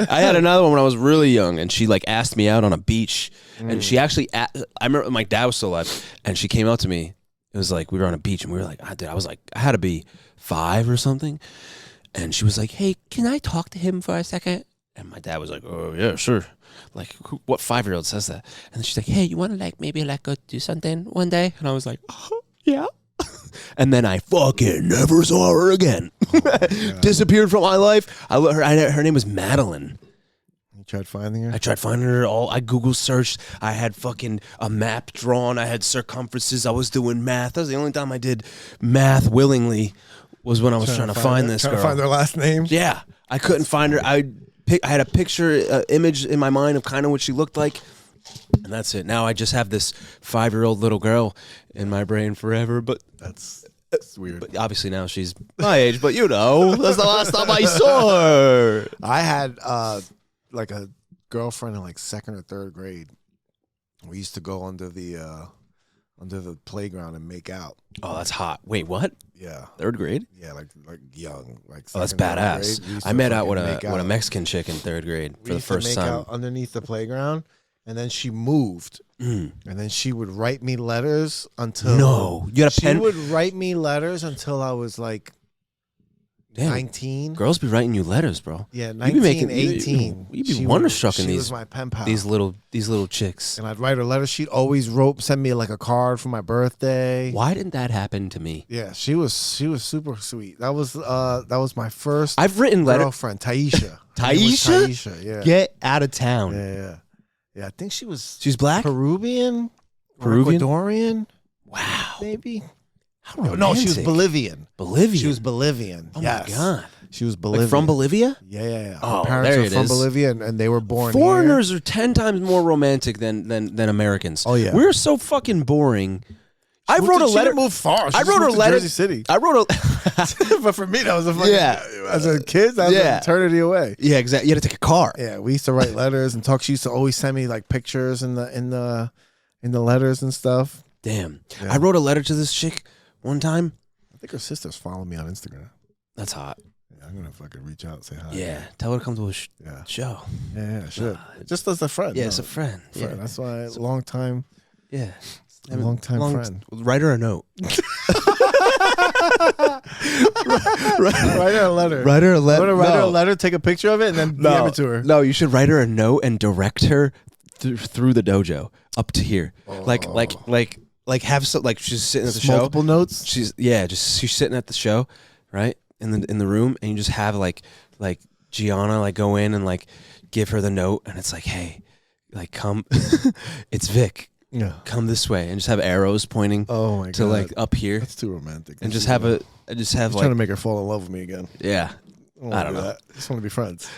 I had another one when I was really young, and she like asked me out on a beach, and she actually. I remember my dad was still alive, and she came out to me. It was like we were on a beach, and we were like, I was like, I had to be 5 or something, and she was like, "Hey, can I talk to him for a second?" And my dad was like, "Oh yeah, sure." Like, what 5-year-old says that? And then she's like, "Hey, you want to like maybe like go do something one day?" And I was like, "Oh, yeah." And then I fucking never saw her again. Disappeared from my life. Her name was Madeline. You tried finding her? I tried finding her all. I Google searched. I had fucking a map drawn. I had circumferences. I was doing math. That was the only time I did math willingly was when I was trying to find this girl. Trying to find her last name? Yeah. I couldn't find her. I had a picture, image in my mind of kind of what she looked like. And that's it. Now I just have this 5-year-old little girl in my brain forever. But that's weird. But obviously now she's my age. But you know, that's the last time I saw her. I had like a girlfriend in like 2nd or 3rd grade. We used to go under the playground and make out. Oh, that's hot. Wait, what? Yeah. 3rd grade? Yeah, like young. Like oh, that's badass. I met out with a Mexican chick in 3rd grade for the first time. Out underneath the playground, and then she moved, and then she would write me letters until you got a pen. She would write me letters until I was like 19. Girls be writing you letters, bro. Yeah, 19, 18. You'd be wonderstruck in these. She was my pen pal. These little chicks. And I'd write her letters. She'd always send me like a card for my birthday. Why didn't that happen to me? Yeah, she was super sweet. That was my first. I've written girlfriend, Taisha. Taisha? Yeah. Get out of town. Yeah. I think she's black, Peruvian, Ecuadorian. Wow, maybe. No, she was Bolivian. She was Bolivian. Oh my god. She was Bolivian. Like from Bolivia? Yeah. Oh, her parents are from Bolivia, and they were born Foreigners here. are 10 times more romantic than Americans. Oh yeah. We're so fucking boring. I wrote a letter. She didn't move far. I wrote a letter. Jersey City. I wrote a. But for me, that was a fucking. Yeah. As a kid, that was an eternity away. Yeah, exactly. You had to take a car. Yeah, we used to write letters and talk. She used to always send me like pictures in the letters and stuff. Damn. Yeah. I wrote a letter to this chick one time. I think her sisters follow me on Instagram. That's hot. Yeah, I'm gonna fucking reach out and say hi. Yeah, tell her to come to a show. Yeah, sure. Just as a friend. Yeah, as a friend. Yeah. That's why long time. Yeah. Long time friend. Write her a note. Write her a letter. Write her a letter. Write her a letter, take a picture of it, and then give it to her. No, you should write her a note and direct her through the dojo up to here. Like have some, like she's sitting at the show. Multiple notes. She's sitting at the show, right? In the room, and you just have like Gianna like go in and like give her the note, and it's like, hey, like come, it's Vic. Yeah. Come this way, and just have arrows pointing. Oh my god. To like up here. That's too romantic. And just have like trying to make her fall in love with me again. Yeah. I don't know. That. I just want to be friends.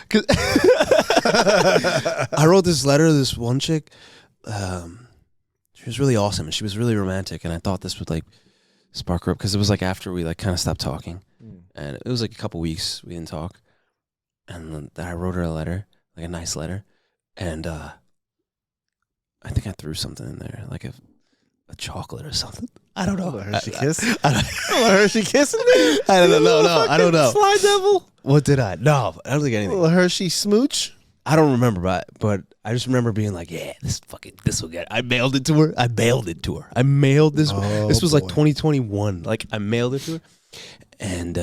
I wrote this letter to this one chick. She was really awesome, and she was really romantic, and I thought this would like spark her up because it was like after we like kind of stopped talking, and it was like a couple weeks we didn't talk, and then I wrote her a letter, like a nice letter, and I think I threw something in there, like a chocolate or something. I don't know. A Hershey kiss? A Hershey kiss in there? I don't know. No, I don't know. Sly devil? What did I? No, I don't think anything. A Hershey smooch? I don't remember, but I just remember being like, yeah, this will get. I mailed it to her. I mailed this. This was like 2021. Like I mailed it to her, and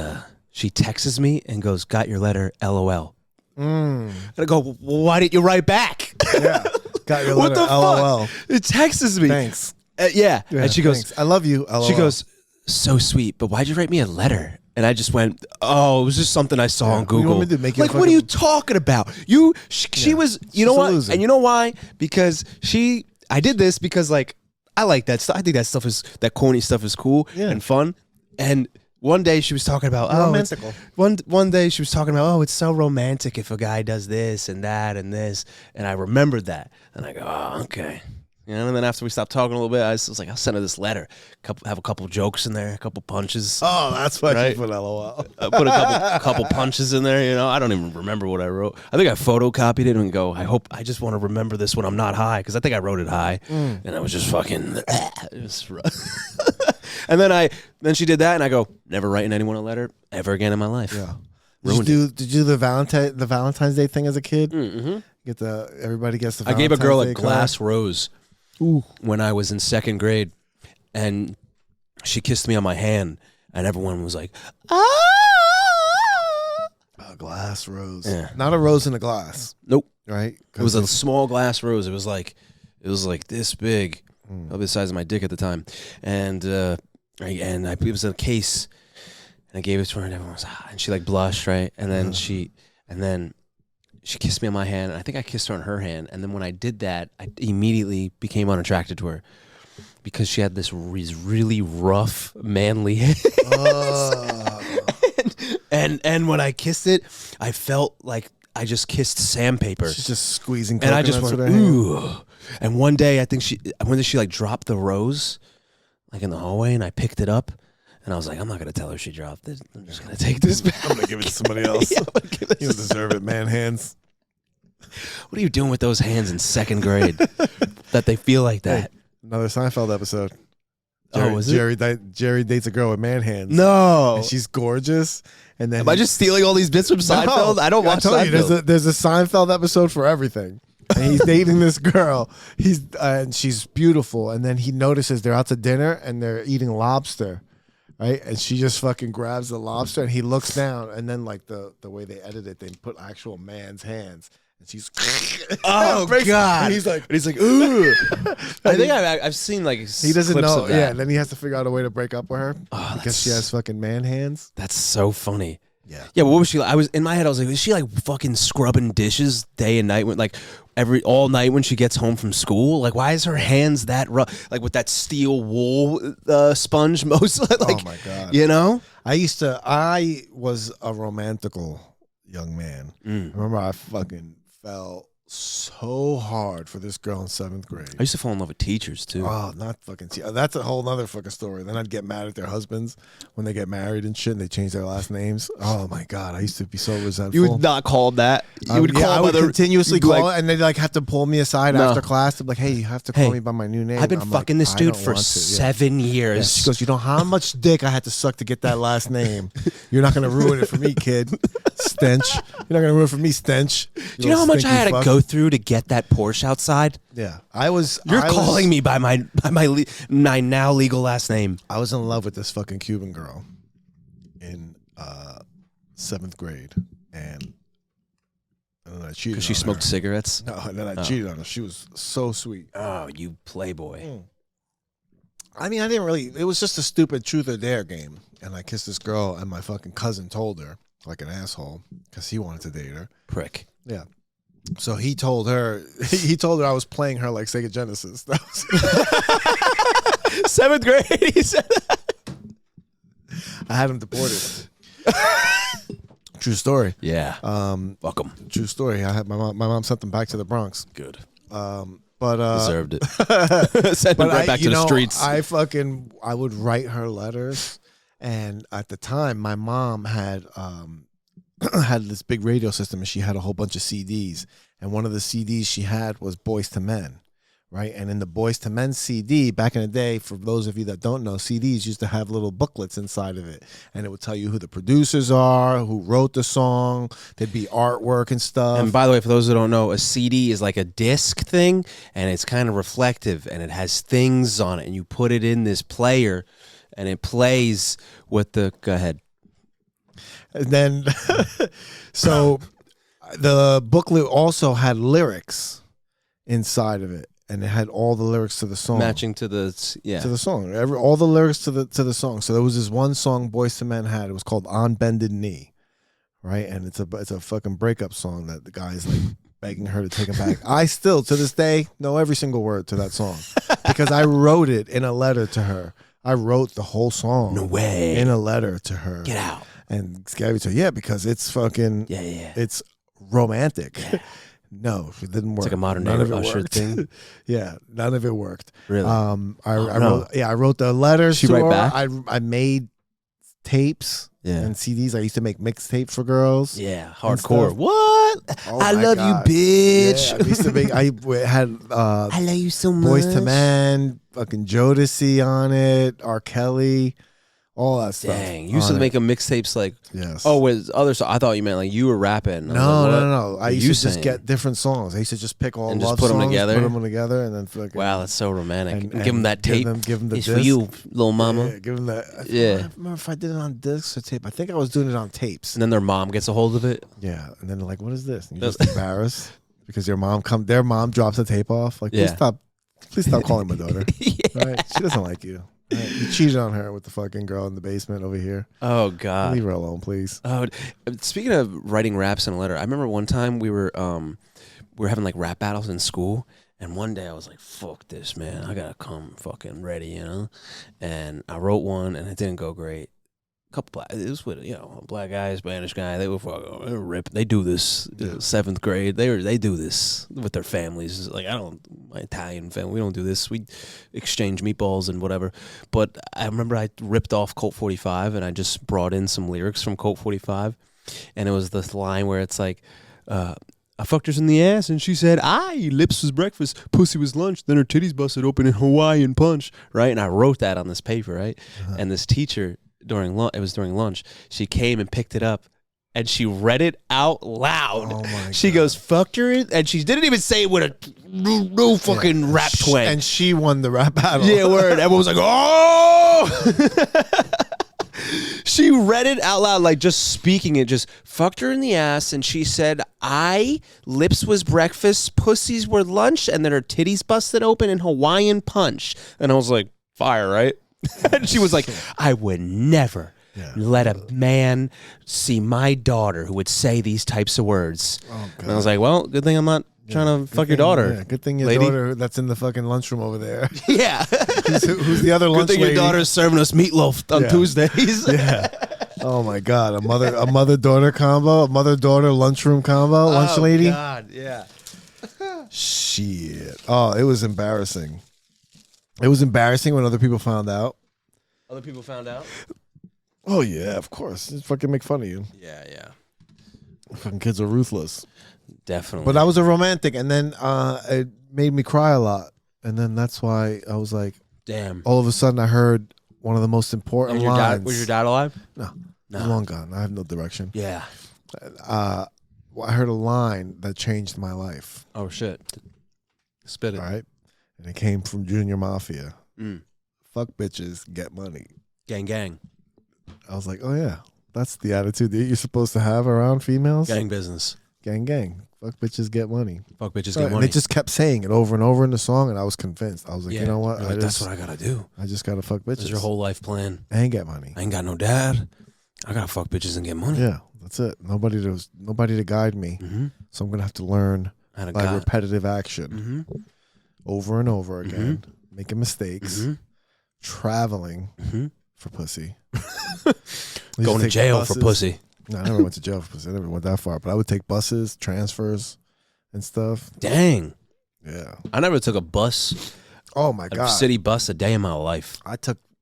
she texts me and goes, "Got your letter, LOL." And I go, well, why didn't you write back? Yeah. Got your What letter, the LOL. fuck? It texts me. Thanks. Yeah. And she goes, thanks. I love you, LOL. She goes, so sweet, but why'd you write me a letter? And I just went, oh, it was just something I saw on Google. You want me to make you like, what are you talking about? She was, you know what? And you know why? Because I did this because like, I like that stuff. I think that corny stuff is cool and fun. And one day she was talking about romantical. One day she was talking about it's so romantic if a guy does this and that and this, and I remembered that, and I go, oh, okay, and then after we stopped talking a little bit, I was like, I'll send her this letter, have a couple jokes in there, a couple punches. Oh, that's why you put LOL. I put a couple punches in there. I don't even remember what I wrote. I think I photocopied it and go, I just want to remember this when I'm not high, because I think I wrote it high, and I was just fucking. It was rough. And then she did that, and I go, never writing anyone a letter ever again in my life. Yeah. Did you do the Valentine's Day thing as a kid? Mm-hmm. Everybody gets the. I gave a girl a glass card. rose when I was in second grade, and she kissed me on my hand, and everyone was like, ah. A glass rose. Yeah. Not a rose in a glass. Nope. Right? It was a small glass rose. It was like this big, probably the size of my dick at the time, and it was a case, and I gave it to her, and everyone was and she like blushed, right? And then she kissed me on my hand, and I think I kissed her on her hand, and then when I did that, I immediately became unattracted to her because she had this really rough, manly hands. And when I kissed it, I felt like I just kissed sandpaper. She's just squeezing, and I just went ooh. And one day, I think she like dropped the rose, like in the hallway, and I picked it up, and I was like, I'm not gonna tell her she dropped it. I'm just gonna take this back. I'm gonna give it to somebody else. You don't deserve it, man hands. What are you doing with those hands in second grade that they feel like that? Hey, another Seinfeld episode. Was it? Jerry dates a girl with man hands. No, and she's gorgeous. And then am I just stealing all these bits from Seinfeld? I don't watch Seinfeld. There's a Seinfeld episode for everything. And he's dating this girl. And she's beautiful. And then he notices they're out to dinner and they're eating lobster, right? And she just fucking grabs the lobster and he looks down. And then like the way they edit it, they put actual man's hands. And she's oh god. And he's like ooh. I think I've seen like he doesn't clips know. of that. Yeah. And then he has to figure out a way to break up with her because she has fucking man hands. That's so funny. Yeah. Yeah. What was she like? I was in my head. I was like, is she like fucking scrubbing dishes day and night? Like all night when she gets home from school? Like, why is her hands that rough? Like with that steel wool sponge, mostly. Like, oh my god. I was a romantical young man. I remember I fucking fell so hard for this girl in 7th grade. I used to fall in love with teachers too. Oh, not fucking. That's a whole nother fucking story. Then I'd get mad at their husbands when they get married and shit, and they change their last names. Oh my god, I used to be so resentful. You would not call that. You would call. I would continuously call it, and they'd like have to pull me aside No. after class to be like, "Hey, you have to call me by my new name." I've been I'm fucking like, this "I dude don't for want to." 7 years. Yeah, she goes, "You know how much dick I had to suck to get that last name? You're not gonna ruin it for me, kid. Stench. You're not gonna ruin it for me, stench. Do you know how much I had to go through to get that Porsche outside? Yeah, I was. You're calling me by my now legal last name. I was in love with this fucking Cuban girl in 7th grade, and then I cheated. Because she smoked cigarettes. No, and then I cheated on her. She was so sweet. Oh, you playboy. I mean, I didn't really. It was just a stupid truth or dare game, and I kissed this girl, and my fucking cousin told her like an asshole because he wanted to date her. Prick. Yeah. So he told her. He told her I was playing her like Sega Genesis. That was 7th grade. He said that. I had him deported. True story. Yeah. Welcome. True story. I had my mom sent them back to the Bronx. Good. But Deserved it. Sent them right back to the streets. I would write her letters, and at the time, my mom had had this big radio system, and she had a whole bunch of CDs, and one of the CDs she had was Boys to Men, right? And in the Boys to Men CD, back in the day, for those of you that don't know, CDs used to have little booklets inside of it, and it would tell you who the producers are, who wrote the song. There'd be artwork and stuff. And by the way, for those who don't know, a CD is like a disc thing, and it's kind of reflective, and it has things on it, and you put it in this player, and it plays with the... Go ahead. And then, so the booklet also had lyrics inside of it, and it had all the lyrics to the song, Matching to the song. All the lyrics to the song. So there was this one song Boyz II Men had. It was called "On Bended Knee," right? And it's a fucking breakup song that the guy's like begging her to take him back. I still to this day know every single word to that song because I wrote it in a letter to her. I wrote the whole song. No way. In a letter to her. Get out. And gave it to her. Yeah, because it's fucking. Yeah. It's romantic. Yeah. No, it didn't work. It's like a modern none day of it Usher worked. thing. Yeah, none of it worked. Really? I wrote the letters She to write her. back? I made tapes and CDs. I used to make mixtapes for girls. Yeah, and hardcore. stuff. What? Oh I my love God. you, bitch. Yeah, I used to make. I had I love you so much. Boyz II Men, fucking Jodeci on it, R. Kelly, all that stuff. Dang, you used to make a mixtapes like. Yes. Oh, with other songs. I thought you meant like you were rapping. No. I used to just saying? get different songs. I used to just pick all And love just put them songs, together? put them together, and then fucking. Wow, that's so romantic. And give them that tape. Give them the it's disc. for you, little mama. Yeah, give them that. Yeah. I don't remember if I did it on discs or tape. I think I was doing it on tapes. And then their mom gets a hold of it. Yeah, and then they're like, "What is this?" And you're just embarrassed because their mom drops the tape off. Like, please stop calling my daughter. Right? She doesn't like you. Right? You cheated on her with the fucking girl in the basement over here. Oh God, leave her alone, please. Oh, speaking of writing raps in a letter, I remember one time we were having like rap battles in school, and one day I was like, "Fuck this, man! I gotta come fucking ready," you know. And I wrote one, and it didn't go great. It was with a black guy, Spanish guy. They were ripping. They do this 7th grade. They do this with their families. Like my Italian family, we don't do this. We exchange meatballs and whatever. But I remember I ripped off Colt 45 and I just brought in some lyrics from Colt 45, and it was this line where it's like. I fucked her in the ass and she said, "Aye, lips was breakfast, pussy was lunch, then her titties busted open in Hawaiian punch," right? And I wrote that on this paper, right? Uh-huh. And this teacher during lunch, she came and picked it up and she read it out loud. Oh my she God. Goes, "Fucked her," and she didn't even say it with a no fucking rap twang. And she won the rap battle. Yeah, word. Everyone was like, "Oh!" She read it out loud, like just speaking it, just fucked her in the ass, and she said, "I, lips was breakfast, pussies were lunch, and then her titties busted open in Hawaiian punch." And I was like, fire, right? And she was like, "I would never let a man see my daughter who would say these types of words." Oh, and I was like, well, good thing I'm not trying to fuck your daughter. Yeah, good thing your lady. daughter that's in the fucking lunchroom over there. Yeah. Who's the other lunch lady? Good thing your daughter's serving us meatloaf on Tuesdays. Yeah. Oh my God, a mother-daughter combo, a mother-daughter lunchroom combo, lunch lady. Oh God, yeah. Shit. Oh, it was embarrassing. It was embarrassing when other people found out. Other people found out? Oh, yeah, of course. Just fucking make fun of you. Yeah. Fucking kids are ruthless. Definitely. But I was a romantic, and then it made me cry a lot. And then that's why I was like, damn. All of a sudden I heard one of the most important lines. Was your dad alive? No. He's long gone. I have no direction. Yeah. I heard a line that changed my life. Oh, shit. Spit it. All right. And it came from Junior Mafia. Mm. Fuck bitches, get money. Gang, gang. I was like, oh, yeah. That's the attitude that you're supposed to have around females. Gang business. Gang, gang. Fuck bitches, get money. Fuck bitches, get money. And they just kept saying it over and over in the song, and I was convinced. I was like, you know what? That's what I got to do. I just got to fuck bitches. That's your whole life plan. And get money. I ain't got no dad. I got to fuck bitches and get money. Yeah, that's it. Nobody to guide me. Mm-hmm. So I'm going to have to learn by repetitive action over and over again, making mistakes, traveling for pussy. Going to jail for pussy. No, I never went to jail for pussy. I never went that far. But I would take buses, transfers, and stuff. Dang. Yeah. I never took a bus. Oh, my God. A city bus a day in my life. I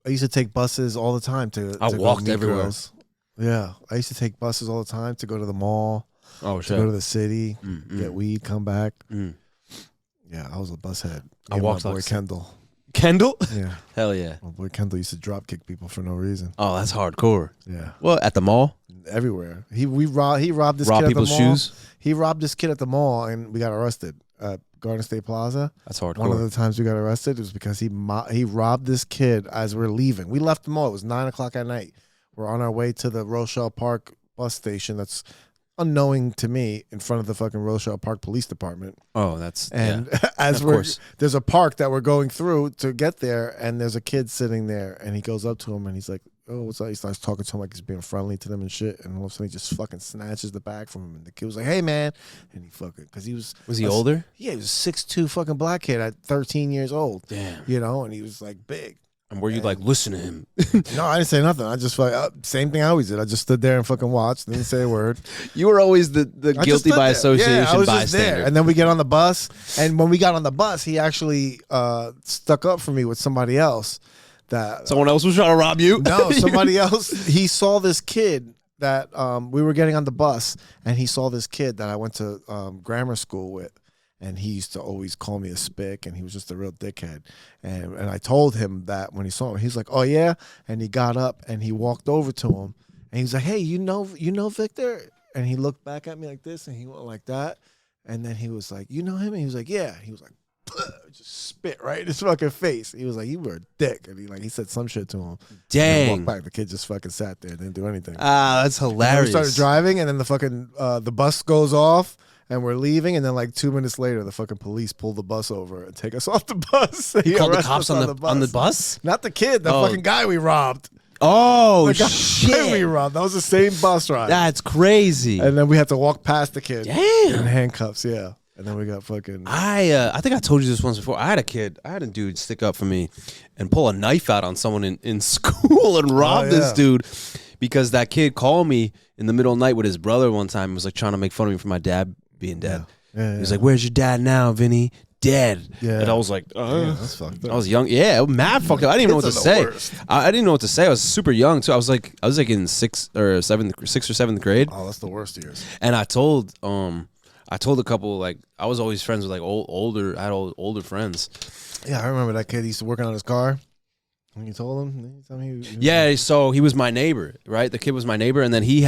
used to take buses all the time to walked everywhere. Girls. Yeah. I used to take buses all the time to go to the mall. Oh, shit. To go to the city, get weed, come back. Yeah, I was a bus head. I walked my boy Kendall. Kendall? Yeah. Hell yeah. My boy Kendall used to drop kick people for no reason. Oh, that's hardcore. Yeah. Well, at the mall? Everywhere. He robbed this kid at the mall. Rob people's shoes? He robbed this kid at the mall, and we got arrested at Garden State Plaza. That's hardcore. One of the times we got arrested was because he robbed this kid as we're leaving. We left the mall. It was 9 o'clock at night. We're on our way to the Rochelle Park bus station that's unknowing to me in front of the fucking Rochelle Park Police Department. Oh, that's... And yeah. There's a park that we're going through to get there, and there's a kid sitting there, and he goes up to him, and he's like, oh, what's up? He starts talking to him like he's being friendly to them and shit, and all of a sudden he just fucking snatches the bag from him, and the kid was like, hey, man, and he fucking, because he was... Was he older? Yeah, he was a 6'2" fucking black kid at 13 years old. Damn. You know, and he was like big. And were you like, listen to him? No, I didn't say nothing. I just same thing I always did. I just stood there and fucking watched, didn't say a word. You were always the guilty by association I was bystander. just there. And then we get on the bus, and when we got on the bus, he actually stuck up for me with somebody else. That someone else was trying to rob you? No, somebody else. He saw this kid that we were getting on the bus, and he saw this kid that I went to grammar school with. And he used to always call me a spick, and he was just a real dickhead. And I told him that when he saw him, he's like, "Oh yeah," and he got up and he walked over to him, and he was like, "Hey, you know Victor?" And he looked back at me like this, and he went like that, and then he was like, "You know him?" And he was like, "Yeah." He was like, just spit right in his fucking face. He was like, "You were a dick," and he said some shit to him. Dang. And walked back. The kid just fucking sat there, didn't do anything. Ah, that's hilarious. We started driving, and then the fucking the bus goes off. And we're leaving, and then like 2 minutes later, the fucking police pull the bus over and take us off the bus. You called the cops on the bus? Not the kid, the fucking guy we robbed. Oh, Shit. We robbed. That was the same bus ride. That's crazy. And then we had to walk past the kid. Damn. In handcuffs, yeah. And then we got fucking... I think I told you this once before. I had a dude stick up for me and pull a knife out on someone in school and rob this dude. Because that kid called me in the middle of the night with his brother one time. He was like trying to make fun of me for my dad being dead. Yeah. He was like, "Where's your dad now, Vinny? Dead." Yeah. And I was like, that's fucked up. I was young. Yeah, mad fucked up. I didn't even know what to say. I didn't know what to say. I was super young too. I was like in sixth or seventh grade. Oh, that's the worst years. And I told a couple, like, I was always friends with like older friends. Yeah, I remember that kid used to work on his car. When you told him? Yeah, so he was my neighbor, right? The kid was my neighbor, and then he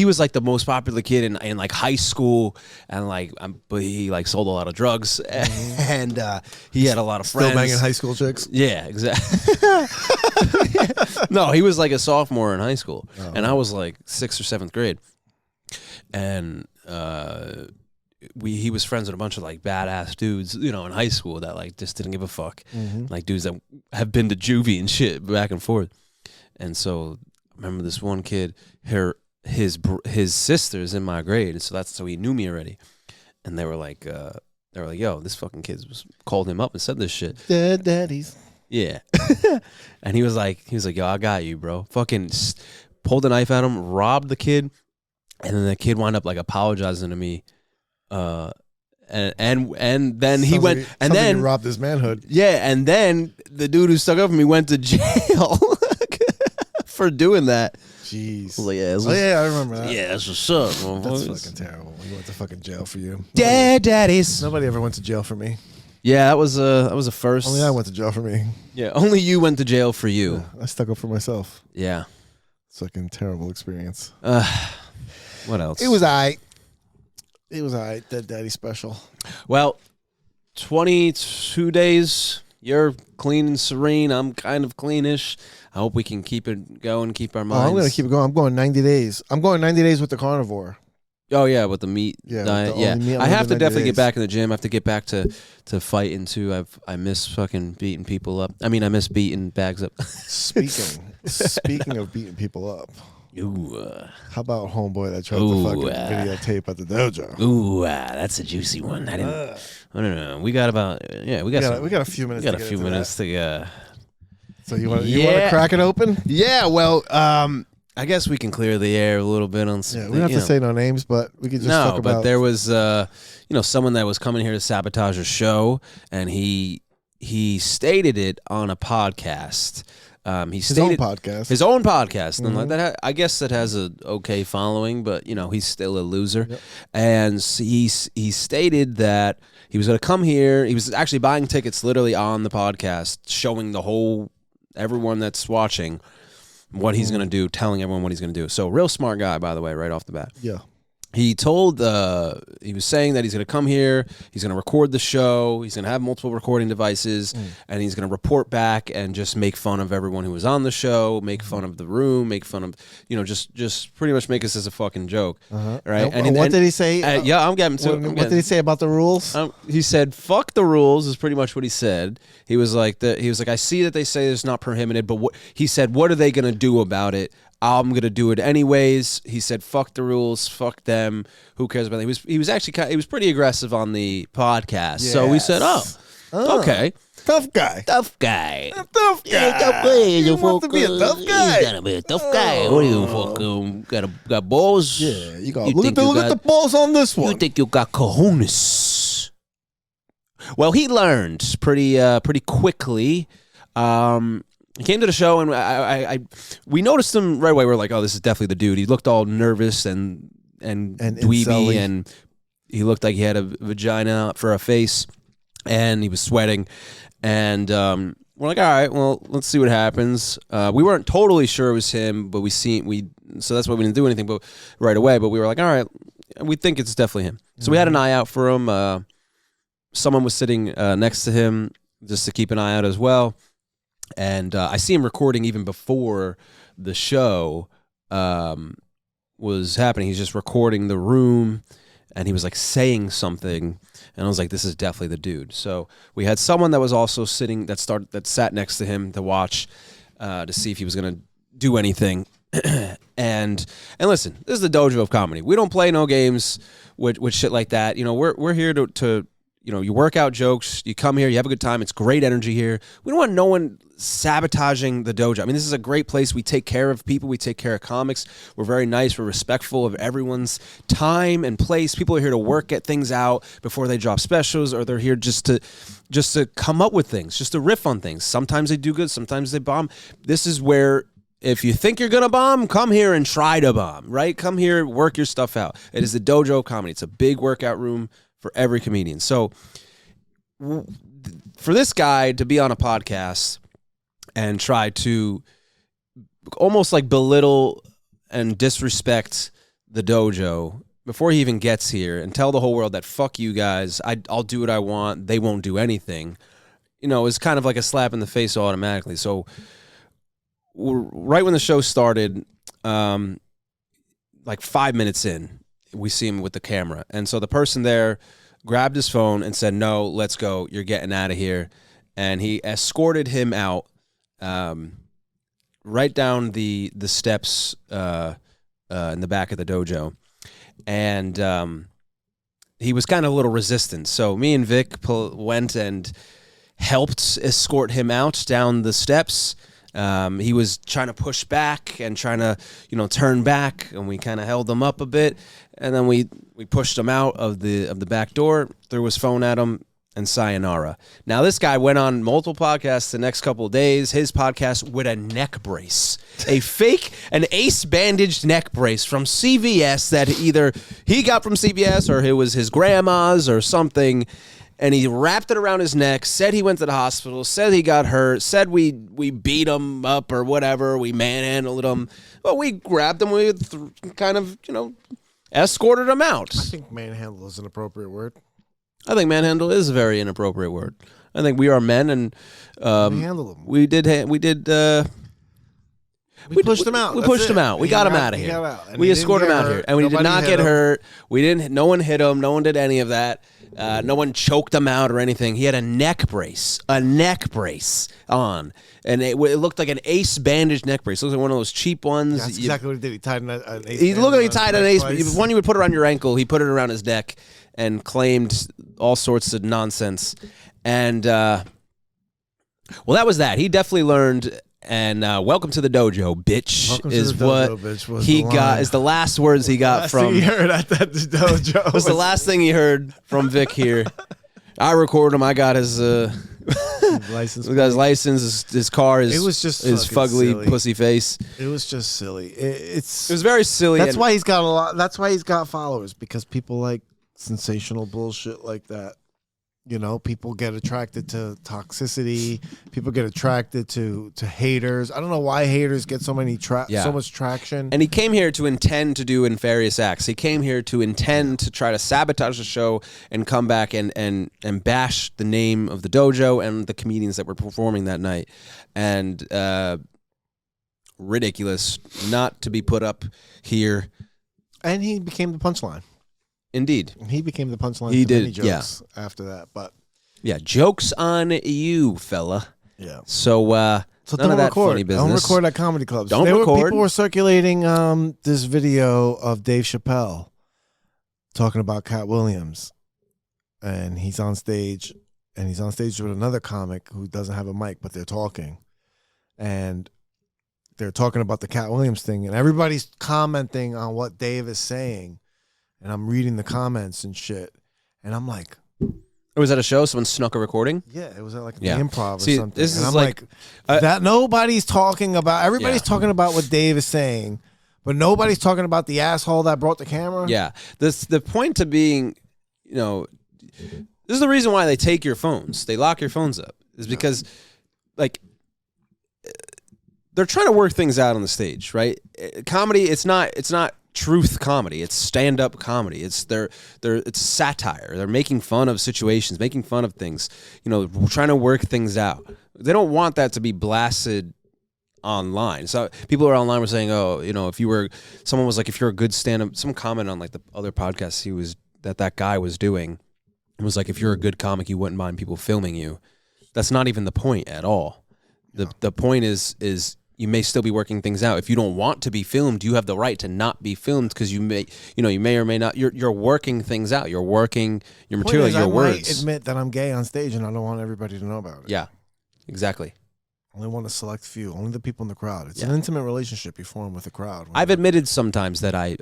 was like the most popular kid in like high school, and like, but he like sold a lot of drugs, and he had a lot of friends. Still banging high school chicks? Yeah, exactly. No, he was like a sophomore in high school, and I was like 6th or 7th grade, and he was friends with a bunch of like badass dudes, you know, in high school that like just didn't give a fuck, like dudes that have been to juvie and shit back and forth. And so I remember this one kid, his sister's in my grade, so he knew me already, and they were like, "Yo, this fucking kid called him up and said this shit." Daddies. Yeah, and he was like, "Yo, I got you, bro." Fucking pulled a knife at him, robbed the kid, and then the kid wound up like apologizing to me. and then he Sounds went, like, and sounds like then he robbed his manhood. yeah, and then the dude who stuck up for me went to jail for doing that. Jeez. Like, yeah, I remember that. yeah, that's what's up. That's motherfuckers. fucking terrible. He went to fucking jail for you. Daddies. Nobody ever went to jail for me. Yeah, that was a first. Only I went to jail for me. Yeah, only you went to jail for you. Yeah, I stuck up for myself. Yeah. It's fucking terrible experience. What else? It was alright. That daddy special. Well, 22 days. You're clean and serene. I'm kind of cleanish. I hope we can keep it going, keep our minds. I'm going to keep it going. I'm going 90 days. I'm going 90 days with the carnivore. Oh, yeah, with the meat diet. The only meat I have to 90 definitely days. get back in the gym. I have to get back to fighting, too. I miss fucking beating people up. I mean, I miss beating bags up. Speaking of beating people up. Ooh, How about homeboy that tried to fucking videotape at the dojo? ooh, that's a juicy one. I don't know. We got about we got a few minutes. We got to a few minutes to. So you want to crack it open? Yeah. Well, I guess we can clear the air a little bit on. Yeah, we don't have to say no names, but we could just talk about. But there was someone that was coming here to sabotage a show, and he stated it on a podcast. His own podcast, and like that. I guess that has a okay following, but he's still a loser. Yep. And he stated that he was going to come here. He was actually buying tickets, literally on the podcast, showing everyone that's watching what he's going to do, telling everyone what he's going to do. So, real smart guy, by the way, right off the bat. Yeah. He was saying that he's going to come here, he's going to record the show, he's going to have multiple recording devices, and he's going to report back and just make fun of everyone who was on the show, make fun of the room, make fun of, just pretty much make us as a fucking joke. Right? And what did he say? I'm getting to What did he say about the rules? He said, fuck the rules is pretty much what he said. He was like, I see that they say it's not prohibited, but he said, what are they going to do about it? I'm going to do it anyways. He said, fuck the rules, fuck them. Who cares about that? He was actually he was pretty aggressive on the podcast. Yes. So we said, okay. Tough guy. Tough guy. Tough guy. Yeah, tough guy. You want to be a tough guy? You gotta be a tough guy. What do you fucking got balls? Yeah, you got. Look at the balls on this one. You think you got cojones? Well, he learned pretty quickly. He came to the show, and we noticed him right away. We're like, oh, this is definitely the dude. He looked all nervous and dweeby, and he looked like he had a vagina for a face, and he was sweating. And we're like, all right, well, let's see what happens. We weren't totally sure it was him, but so that's why we didn't do anything right away. But we were like, all right, we think it's definitely him. So we had an eye out for him. Someone was sitting next to him just to keep an eye out as well. And I see him recording even before the show was happening. He's just recording the room, and he was like saying something, and I was like, "This is definitely the dude." So we had someone that was also sitting that sat next to him to watch to see if he was going to do anything. and listen, this is the Dojo of Comedy. We don't play no games with shit like that. We're here to you work out jokes, you come here, you have a good time, it's great energy here. We don't want no one sabotaging the dojo. I mean, this is a great place. We take care of people, we take care of comics. We're very nice, we're respectful of everyone's time and place. People are here to work, get things out before they drop specials, or they're here just to come up with things, just to riff on things. Sometimes they do good, sometimes they bomb. This is where, if you think you're going to bomb, come here and try to bomb, right? Come here, work your stuff out. It is the Dojo of Comedy. It's a big workout room for every comedian. So for this guy to be on a podcast and try to almost like belittle and disrespect the dojo before he even gets here and tell the whole world that fuck you guys, I'll do what I want, they won't do anything, is kind of like a slap in the face automatically. So right when the show started, like 5 minutes in, we see him with the camera. And so the person there grabbed his phone and said, no, let's go. You're getting out of here. And he escorted him out right down the steps in the back of the dojo. And he was kind of a little resistant. So me and Vic went and helped escort him out down the steps. He was trying to push back and trying to, turn back, and we kind of held him up a bit, and then we pushed him out of the back door, threw his phone at him, and sayonara. Now, this guy went on multiple podcasts the next couple of days. His podcast with a neck brace, an ace bandaged neck brace from CVS that either he got from CVS or it was his grandma's or something. And he wrapped it around his neck, said he went to the hospital, said he got hurt, said we beat him up or whatever, we manhandled him. Well, we grabbed him, we kind of, escorted him out. I think manhandle is an appropriate word. I think manhandle is a very inappropriate word. I think we are men, and manhandle him. We pushed him out. We pushed him out. We got him out of here. We escorted him out here, and we did not get hurt. We didn't. No one hit him. No one did any of that. No one choked him out or anything. He had a neck brace on, and it looked like an ace bandage neck brace. It looked like one of those cheap ones. That's exactly what he did. He tied an ace. He looked like he tied an ace. One you would put around your ankle. He put it around his neck and claimed all sorts of nonsense. And well, that was that. He definitely learned. And welcome to the dojo, bitch. Welcome is to the what dojo, bitch, he got. Is the last words he got from. He heard at that dojo. Was the last thing he heard from Vic here. I recorded him. I got his license. We got his license. His car. It was just his fugly silly. Pussy face. It was just silly. It was very silly. That's why he's got a lot. That's why he's got followers, because people like sensational bullshit like that. People get attracted to toxicity. People get attracted to haters. I don't know why haters get so much traction. And he came here to intend to do nefarious acts. He came here to intend to try to sabotage the show and come back and bash the name of the dojo and the comedians that were performing that night. And ridiculous, not to be put up here. And he became the punchline. Indeed. He became the punchline. He did, many jokes after that. But yeah, joke's on you, fella. Yeah. So none don't of that record. funny business. Don't record at comedy clubs. Don't record. People were circulating this video of Dave Chappelle talking about Cat Williams, and he's on stage, with another comic who doesn't have a mic, but they're talking, and they're talking about the Cat Williams thing, and everybody's commenting on what Dave is saying. And I'm reading the comments and shit, and I'm like, was at a show? Someone snuck a recording? Yeah, it was at like the Improv or something. This and is I'm like that nobody's talking about. Everybody's talking about what Dave is saying, but nobody's talking about the asshole that brought the camera. Yeah, the point to being, this is the reason why they take your phones. They lock your phones up is because, like, they're trying to work things out on the stage, right? Comedy, it's not truth comedy. It's stand-up comedy. It's satire. They're making fun of situations, making fun of things, trying to work things out. They don't want that to be blasted online. So people are online were saying, someone was like, if you're a good stand-up, some comment on like the other podcasts that guy was doing, it was like, if you're a good comic, you wouldn't mind people filming you. That's not even the point at all. The point is you may still be working things out. If you don't want to be filmed, you have the right to not be filmed, because you may or may not. You're working things out. You're working your material, your words. I might admit that I'm gay on stage, and I don't want everybody to know about it. Yeah, exactly. I only want a select few, only the people in the crowd. It's an intimate relationship you form with the crowd. I've admitted sometimes that I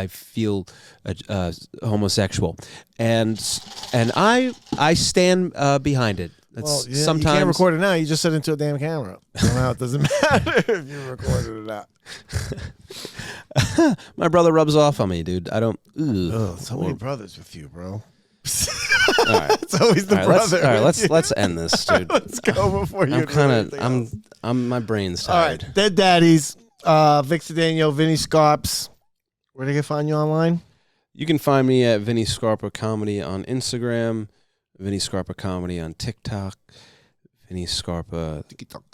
feel homosexual, and I stand behind it. Sometimes you can't record it now. You just said into a damn camera. So now it doesn't matter if you recorded it or not. My brother rubs off on me, dude. I don't. So many brothers with you, bro. All right. It's always the brother. All right, let's end this, dude. Let's go before you. I'm my brain's tired. All right, Dead Daddies, Vic Cedeno, Vinny Scarpa. Where they can find you online? You can find me at Vinny Scarpa Comedy on Instagram. Vinny Scarpa Comedy on TikTok, Vinny Scarpa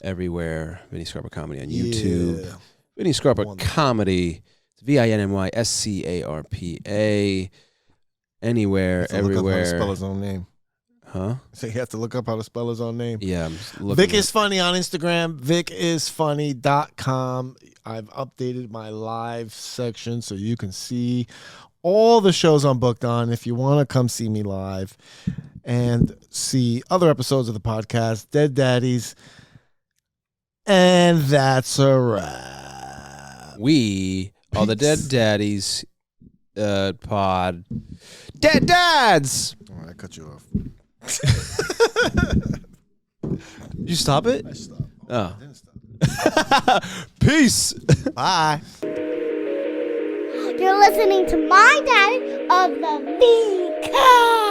everywhere, Vinny Scarpa Comedy on YouTube, Vinny Scarpa Comedy, VINNYSCARPA, anywhere, everywhere. Look up how to spell his own name. Huh? So you have to look up how to spell his own name. Yeah. Vic is funny on Instagram, VicIsFunny.com. I've updated my live section so you can see all the shows I'm booked on if you want to come see me live and see other episodes of the podcast. Dead Daddies. And that's a wrap. We are the Dead Daddies pod. Dead Dads! Oh, I cut you off. Did you stop it? I stopped. Oh. I didn't stop. Peace! Bye. You're listening to my daddy of the Vic Cedeno.